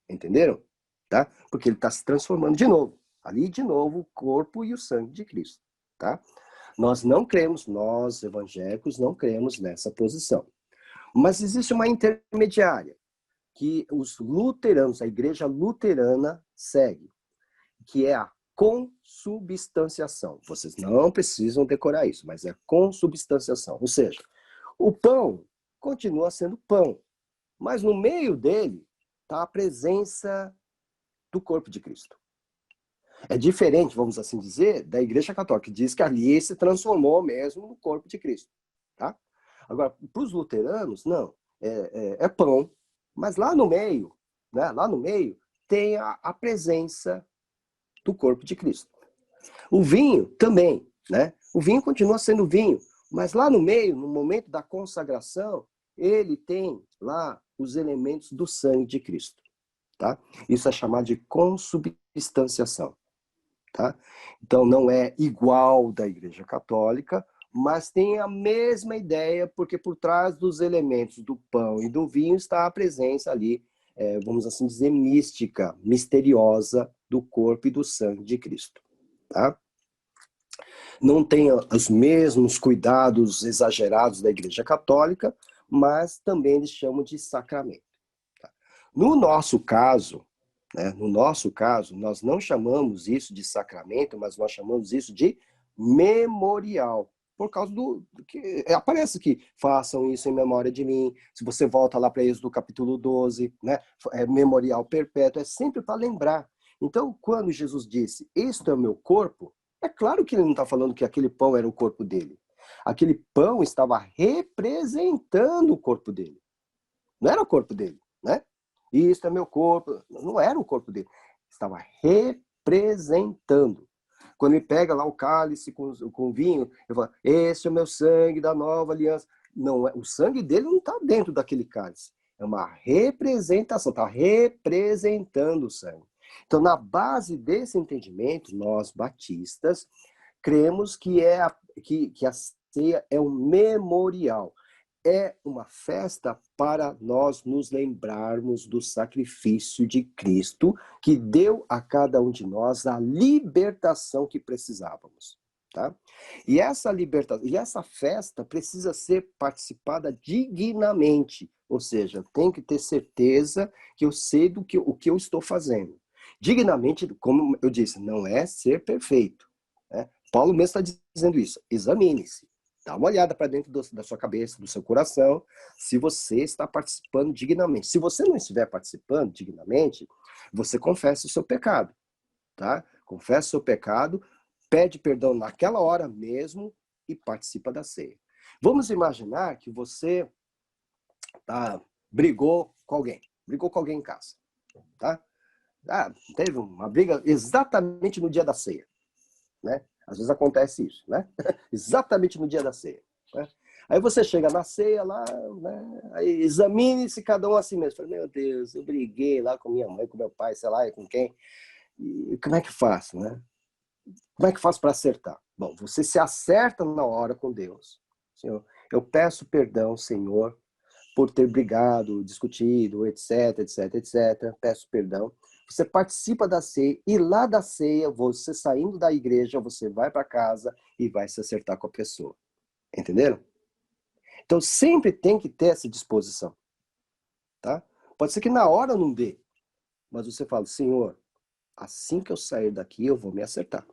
Entenderam? Tá? Porque ele está se transformando de novo. Ali de novo o corpo e o sangue de Cristo. Tá? Nós não cremos, nós evangélicos não cremos nessa posição. Mas existe uma intermediária que os luteranos, a igreja luterana segue, que é a consubstanciação. Vocês não precisam decorar isso, mas é consubstanciação. Ou seja, o pão continua sendo pão, mas no meio dele está a presença do corpo de Cristo. É diferente, vamos assim dizer, da Igreja Católica, que diz que ali se transformou mesmo no corpo de Cristo. Tá? Agora, para os luteranos, não. É pão, mas lá no meio, né, lá no meio, tem a presença do corpo de Cristo. O vinho também, né? O vinho continua sendo vinho, mas lá no meio, no momento da consagração, ele tem lá os elementos do sangue de Cristo. Tá? Isso é chamado de consubstanciação. Tá? Então não é igual da Igreja Católica, mas tem a mesma ideia, porque por trás dos elementos do pão e do vinho está a presença ali, vamos assim dizer, mística, misteriosa do corpo e do sangue de Cristo. Tá? Não tem os mesmos cuidados exagerados da Igreja Católica, mas também eles chamam de sacramento. Tá? No nosso caso, nós não chamamos isso de sacramento, mas nós chamamos isso de memorial. Por causa do que aparece que façam isso em memória de mim. Se você volta lá para Êxodo capítulo 12, né? É memorial perpétuo, é sempre para lembrar. Então, quando Jesus disse, este é o meu corpo, é claro que ele não está falando que aquele pão era o corpo dele. Aquele pão estava representando o corpo dele. Não era o corpo dele, né? Isto é meu corpo. Não era o corpo dele. Estava representando. Quando ele pega lá o cálice com vinho, ele fala, esse é o meu sangue da nova aliança. Não, o sangue dele não está dentro daquele cálice. É uma representação, está representando o sangue. Então, na base desse entendimento, nós batistas cremos que a ceia é um memorial. É uma festa para nós nos lembrarmos do sacrifício de Cristo, que deu a cada um de nós a libertação que precisávamos. Tá? E essa festa precisa ser participada dignamente, ou seja, tem que ter certeza que eu sei o que eu estou fazendo. Dignamente, como eu disse, não é ser perfeito. Né? Paulo mesmo está dizendo isso. Examine-se. Dá uma olhada para dentro da sua cabeça, do seu coração, se você está participando dignamente. Se você não estiver participando dignamente, você confessa o seu pecado. Tá? Confessa o seu pecado, pede perdão naquela hora mesmo e participa da ceia. Vamos imaginar que você brigou com alguém em casa. Tá? Teve uma briga exatamente no dia da ceia. Né? Às vezes acontece isso, né? Exatamente no dia da ceia. Né? Aí você chega na ceia lá, né? Aí examine-se cada um assim mesmo. Fala, meu Deus, eu briguei lá com minha mãe, com meu pai, sei lá, com quem. E como é que faço, né? Como é que faço para acertar? Bom, você se acerta na hora com Deus. Senhor, eu peço perdão, Senhor, por ter brigado, discutido, etc, etc, etc. Peço perdão. Você participa da ceia e lá da ceia, você saindo da igreja, você vai para casa e vai se acertar com a pessoa. Entenderam? Então sempre tem que ter essa disposição. Tá? Pode ser que na hora não dê, mas você fala, Senhor, assim que eu sair daqui, eu vou me acertar.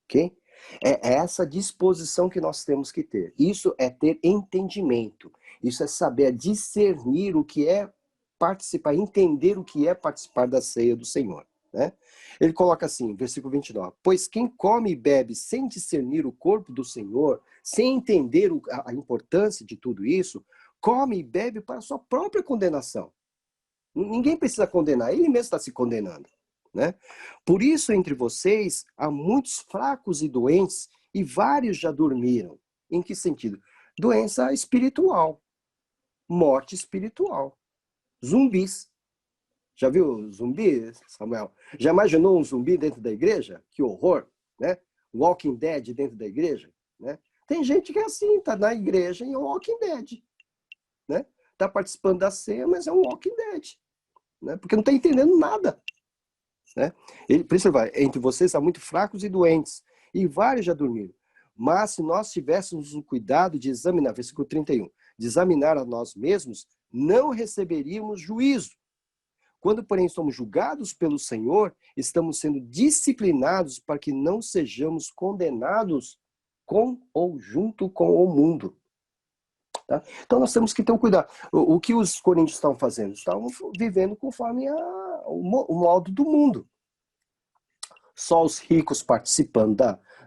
Ok? É essa disposição que nós temos que ter. Isso é ter entendimento. Isso é saber discernir o que é participar, entender o que é participar da ceia do Senhor. né? Ele coloca assim, versículo 29, pois quem come e bebe sem discernir o corpo do Senhor, sem entender a importância de tudo isso, come e bebe para a sua própria condenação. Ninguém precisa condenar, ele mesmo está se condenando, né? Por isso, entre vocês, há muitos fracos e doentes, e vários já dormiram. Em que sentido? Doença espiritual, morte espiritual, zumbis. Já viu zumbi, Samuel? Já imaginou um zumbi dentro da igreja? Que horror, né? Walking Dead dentro da igreja, né? Tem gente que é assim, tá na igreja e é um Walking Dead, né? Tá participando da ceia, mas é um Walking Dead, né? Porque não tá entendendo nada, né? Por isso ele vai, entre vocês há muito fracos e doentes, e vários já dormiram. Mas se nós tivéssemos o cuidado de examinar, versículo 31, de examinar a nós mesmos, não receberíamos juízo. Quando, porém, somos julgados pelo Senhor, estamos sendo disciplinados para que não sejamos condenados com ou junto com o mundo. Tá? Então, nós temos que ter um cuidado. O que os coríntios estavam fazendo? Estavam vivendo conforme o modo do mundo. Só os ricos participando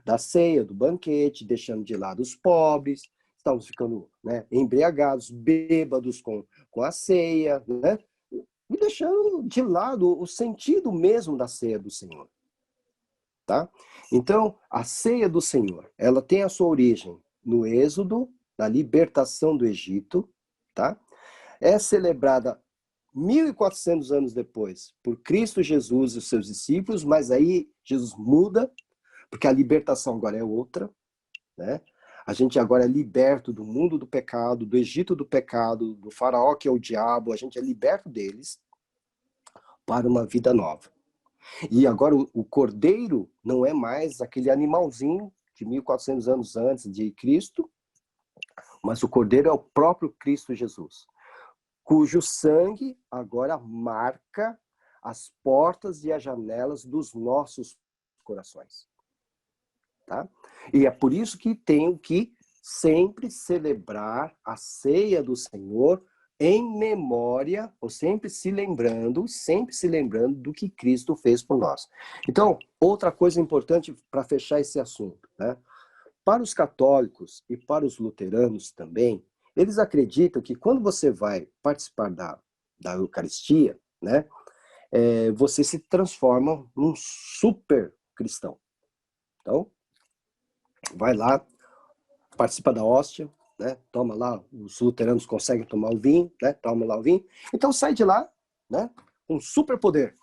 da ceia, do banquete, deixando de lado os pobres, estavam ficando, né, embriagados, bêbados com a ceia, né? E deixando de lado o sentido mesmo da ceia do Senhor. Tá? Então, a ceia do Senhor, ela tem a sua origem no Êxodo, na libertação do Egito, tá? É celebrada 1.400 anos depois por Cristo Jesus e os seus discípulos, mas aí Jesus muda, porque a libertação agora é outra, né? A gente agora é liberto do mundo do pecado, do Egito do pecado, do faraó que é o diabo, a gente é liberto deles para uma vida nova. E agora o cordeiro não é mais aquele animalzinho de 1.400 anos antes de Cristo, mas o cordeiro é o próprio Cristo Jesus, cujo sangue agora marca as portas e as janelas dos nossos corações. Tá? E é por isso que tenho que sempre celebrar a ceia do Senhor em memória, ou sempre se lembrando do que Cristo fez por nós. Então, outra coisa importante para fechar esse assunto, né? Para os católicos e para os luteranos também, eles acreditam que quando você vai participar da Eucaristia, né, você se transforma num super cristão. Então, vai lá, participa da hóstia, né? Toma lá, os luteranos conseguem tomar o vinho, né? Toma lá o vinho. Então sai de lá, né? Com superpoder.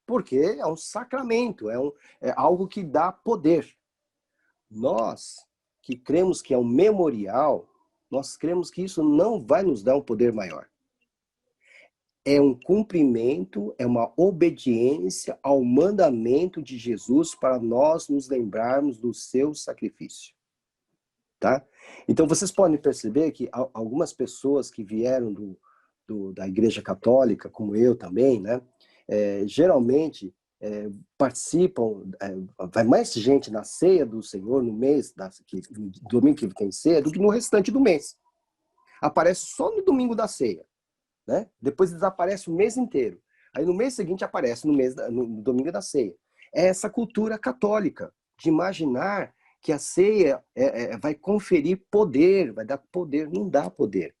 Porque é um sacramento, é algo que dá poder. Nós, que cremos que é um memorial, nós cremos que isso não vai nos dar um poder maior. É um cumprimento, é uma obediência ao mandamento de Jesus para nós nos lembrarmos do seu sacrifício. Tá? Então vocês podem perceber que algumas pessoas que vieram da Igreja Católica, como eu também, né, geralmente participam, vai mais gente na ceia do Senhor no mês, no domingo que tem ceia, do que no restante do mês. Aparece só no domingo da ceia, né? Depois desaparece o mês inteiro. Aí no mês seguinte aparece no domingo da ceia. É essa cultura católica de imaginar que a ceia vai conferir poder, vai dar poder, não dá poder.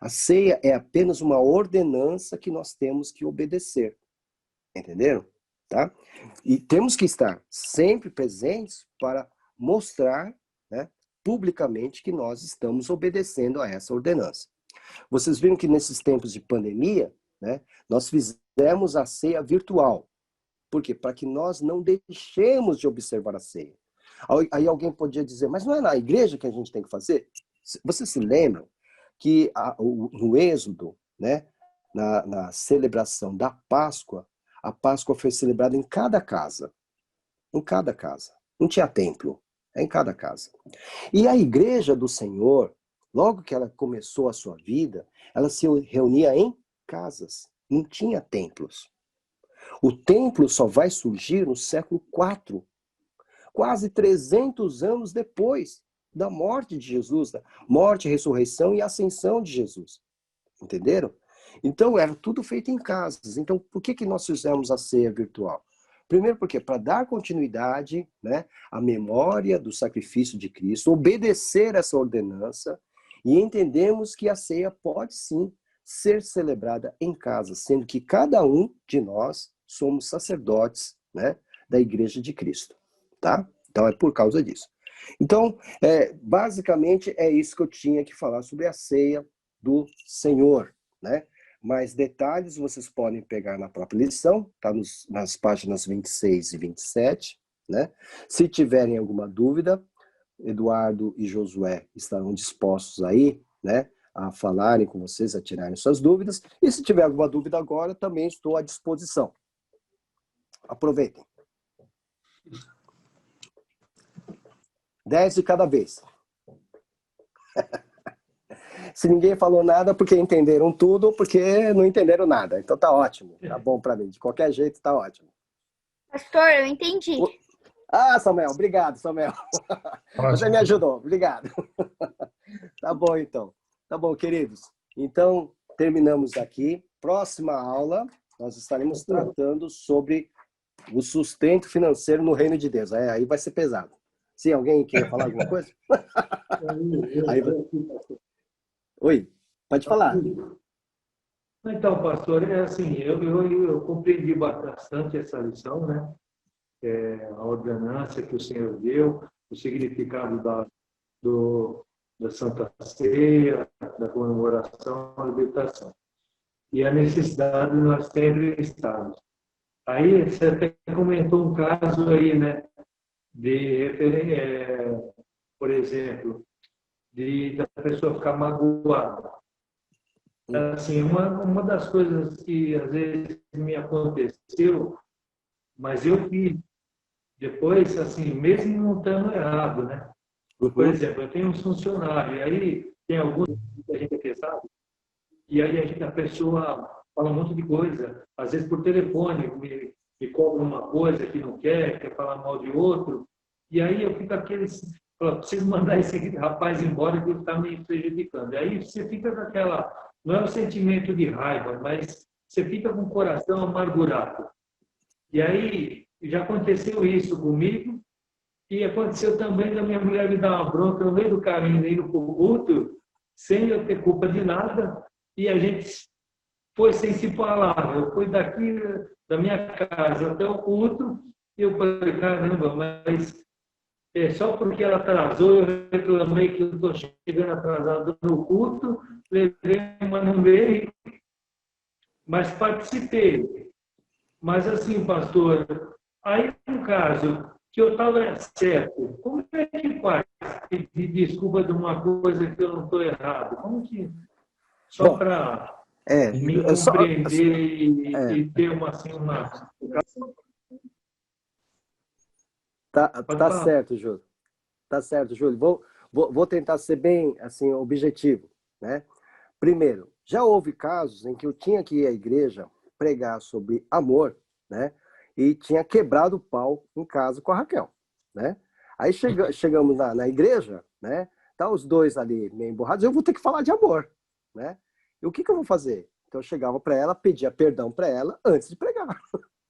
A ceia é apenas uma ordenança que nós temos que obedecer. Entenderam? Tá? E temos que estar sempre presentes para mostrar, né, publicamente que nós estamos obedecendo a essa ordenança. Vocês viram que nesses tempos de pandemia, né, nós fizemos a ceia virtual. Por quê? Para que nós não deixemos de observar a ceia. Aí alguém podia dizer, mas não é na igreja que a gente tem que fazer? Vocês se lembram que no Êxodo, né, na celebração da Páscoa, a Páscoa foi celebrada em cada casa. Em cada casa. Não tinha templo. É em cada casa. E a igreja do Senhor, logo que ela começou a sua vida, ela se reunia em casas. Não tinha templos. O templo só vai surgir no século IV. Quase 300 anos depois da morte de Jesus, da morte, ressurreição e ascensão de Jesus. Entenderam? Então, era tudo feito em casas. Então, por que nós fizemos a ceia virtual? Primeiro, porque para dar continuidade, né, à memória do sacrifício de Cristo, obedecer essa ordenança, e entendemos que a ceia pode sim ser celebrada em casa, sendo que cada um de nós somos sacerdotes, né, da Igreja de Cristo, tá? Então é por causa disso. Então, basicamente é isso que eu tinha que falar sobre a ceia do Senhor, né? Mais detalhes vocês podem pegar na própria lição, tá nas páginas 26 e 27, né? Se tiverem alguma dúvida, Eduardo e Josué estarão dispostos aí, né, a falarem com vocês, a tirarem suas dúvidas. E se tiver alguma dúvida agora, também estou à disposição. Aproveitem. 10 de cada vez. Se ninguém falou nada, porque entenderam tudo, porque não entenderam nada. Então tá ótimo, tá bom para mim. De qualquer jeito, tá ótimo. Pastor, eu entendi. Ah, Samuel, obrigado, Samuel. Você me ajudou, obrigado. Tá bom, então. Tá bom, queridos. Então, terminamos aqui. Próxima aula, nós estaremos tratando sobre o sustento financeiro no reino de Deus. Aí vai ser pesado. Se alguém quer falar alguma coisa? Aí vai... Oi, pode falar. Então, pastor, é assim, eu compreendi bastante essa lição, né? A ordenança que o Senhor deu, o significado da Santa Ceia, da comemoração, da libertação. E a necessidade de nós sempre estarmos. Aí você até comentou um caso aí, né? Por exemplo, da pessoa ficar magoada. Assim, uma das coisas que às vezes me aconteceu, mas eu fiz depois, assim, mesmo não estando errado, né? Por exemplo, eu tenho um funcionário, e aí tem alguns que a gente é pesado, e aí a pessoa fala um monte de coisa, às vezes por telefone, me cobra uma coisa que não quer falar mal de outro, e aí eu fico preciso mandar esse rapaz embora que ele está me prejudicando. E aí você fica com aquela, não é um sentimento de raiva, mas você fica com o coração amargurado. E aí já aconteceu isso comigo, e aconteceu também da minha mulher me dar uma bronca no meio do caminho, indo para o culto, sem eu ter culpa de nada, e a gente foi sem se falar. Eu fui daqui da minha casa até o culto, e eu falei, caramba, mas só porque ela atrasou, eu reclamei que eu estou chegando atrasado no culto, levei uma no meio, mas participei. Mas assim, pastor, aí no caso que eu estava certo, como é que faz pedir desculpa de uma coisa que eu não estou errado? Como que, só para me compreender e ter uma... Tá certo, Júlio. Tá certo, Júlio. Vou tentar ser bem assim, objetivo, né? Primeiro, já houve casos em que eu tinha que ir à igreja pregar sobre amor, né? E tinha quebrado o pau em casa com a Raquel, né? Aí chegamos na igreja, né? Tá os dois ali meio emborrados, eu vou ter que falar de amor, né? E o que eu vou fazer? Então eu chegava para ela, pedia perdão para ela antes de pregar,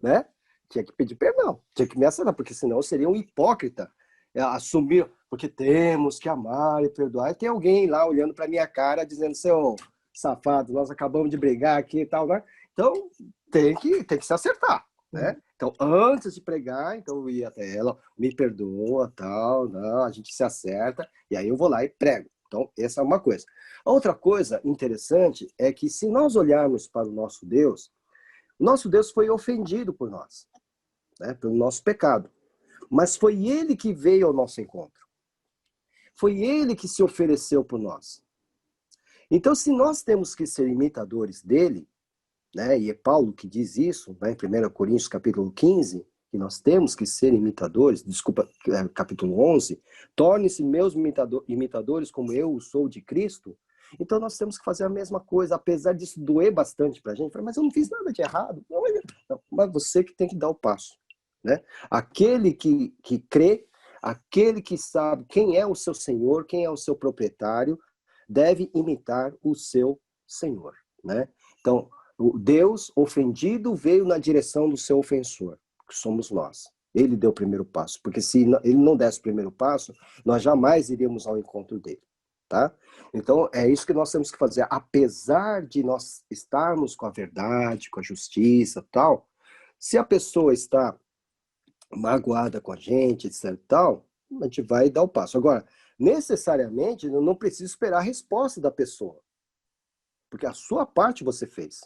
né? Tinha que pedir perdão, tinha que me acertar, porque senão eu seria um hipócrita. Assumir, porque temos que amar e perdoar. E tem alguém lá olhando para minha cara, dizendo, seu safado, nós acabamos de brigar aqui e tal, né? Então, tem que se acertar, né? Então, antes de pregar, então eu ia até ela, me perdoa, tal, não, a gente se acerta, e aí eu vou lá e prego. Então, essa é uma coisa. Outra coisa interessante é que se nós olharmos para o nosso Deus foi ofendido por nós, né? Pelo nosso pecado. Mas foi ele que veio ao nosso encontro. Foi ele que se ofereceu por nós. Então, se nós temos que ser imitadores dele, né, e é Paulo que diz isso, né, em 1 Coríntios capítulo 15, que nós temos que ser imitadores, capítulo 11, torne-se meus imitadores como eu sou de Cristo. Então nós temos que fazer a mesma coisa, apesar disso doer bastante pra gente, mas eu não fiz nada de errado. Não, mas você que tem que dar o passo, né? Aquele que crê, aquele que sabe quem é o seu Senhor, quem é o seu proprietário, deve imitar o seu Senhor. né? Então, o Deus ofendido veio na direção do seu ofensor, que somos nós. Ele deu o primeiro passo, porque se ele não desse o primeiro passo, nós jamais iríamos ao encontro dele, tá? Então, é isso que nós temos que fazer. Apesar de nós estarmos com a verdade, com a justiça, tal, se a pessoa está magoada com a gente, etc, tal, a gente vai dar o passo. Agora, necessariamente, eu não preciso esperar a resposta da pessoa, porque a sua parte você fez,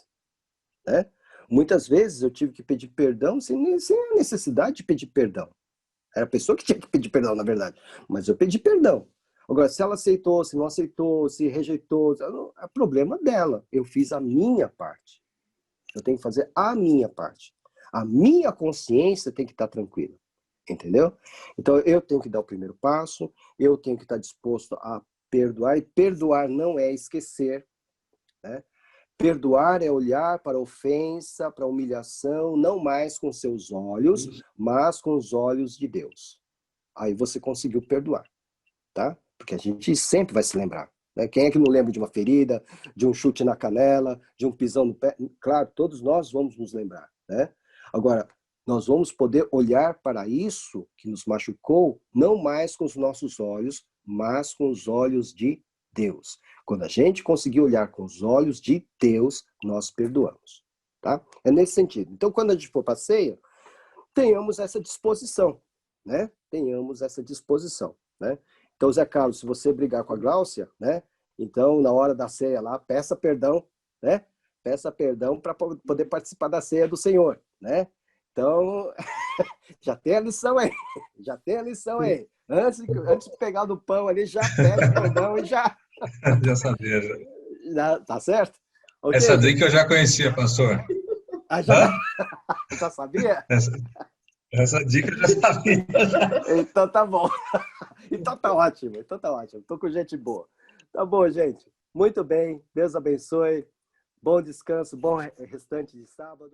né? Muitas vezes eu tive que pedir perdão sem a necessidade de pedir perdão. Era a pessoa que tinha que pedir perdão, na verdade. Mas eu pedi perdão. Agora, se ela aceitou, se não aceitou, se rejeitou, é problema dela. Eu fiz a minha parte. Eu tenho que fazer a minha parte. A minha consciência tem que estar tranquila. Entendeu? Então, eu tenho que dar o primeiro passo, eu tenho que estar disposto a perdoar. E perdoar não é esquecer, né? Perdoar é olhar para a ofensa, para a humilhação, não mais com seus olhos, mas com os olhos de Deus. Aí você conseguiu perdoar, tá? Porque a gente sempre vai se lembrar, né? Quem é que não lembra de uma ferida, de um chute na canela, de um pisão no pé? Claro, todos nós vamos nos lembrar, né? Agora, nós vamos poder olhar para isso que nos machucou, não mais com os nossos olhos, mas com os olhos de Deus. Quando a gente conseguir olhar com os olhos de Deus, nós perdoamos, tá? É nesse sentido. Então, quando a gente for para a ceia, tenhamos essa disposição, né? Tenhamos essa disposição, né? Então, Zé Carlos, se você brigar com a Gláucia, né? Então, na hora da ceia lá, peça perdão, né? Peça perdão para poder participar da ceia do Senhor, né? Então, já tem a lição aí. Já tem a lição aí. Antes de pegar do pão ali, já pede perdão e já... Já sabia. Já. Tá certo? Okay. Essa dica eu já conhecia, pastor. Ah, já? Já sabia? Essa dica eu já sabia. Então tá bom. Então tá ótimo. Então tá ótimo. Tô com gente boa. Tá bom, gente. Muito bem. Deus abençoe. Bom descanso, bom restante de sábado.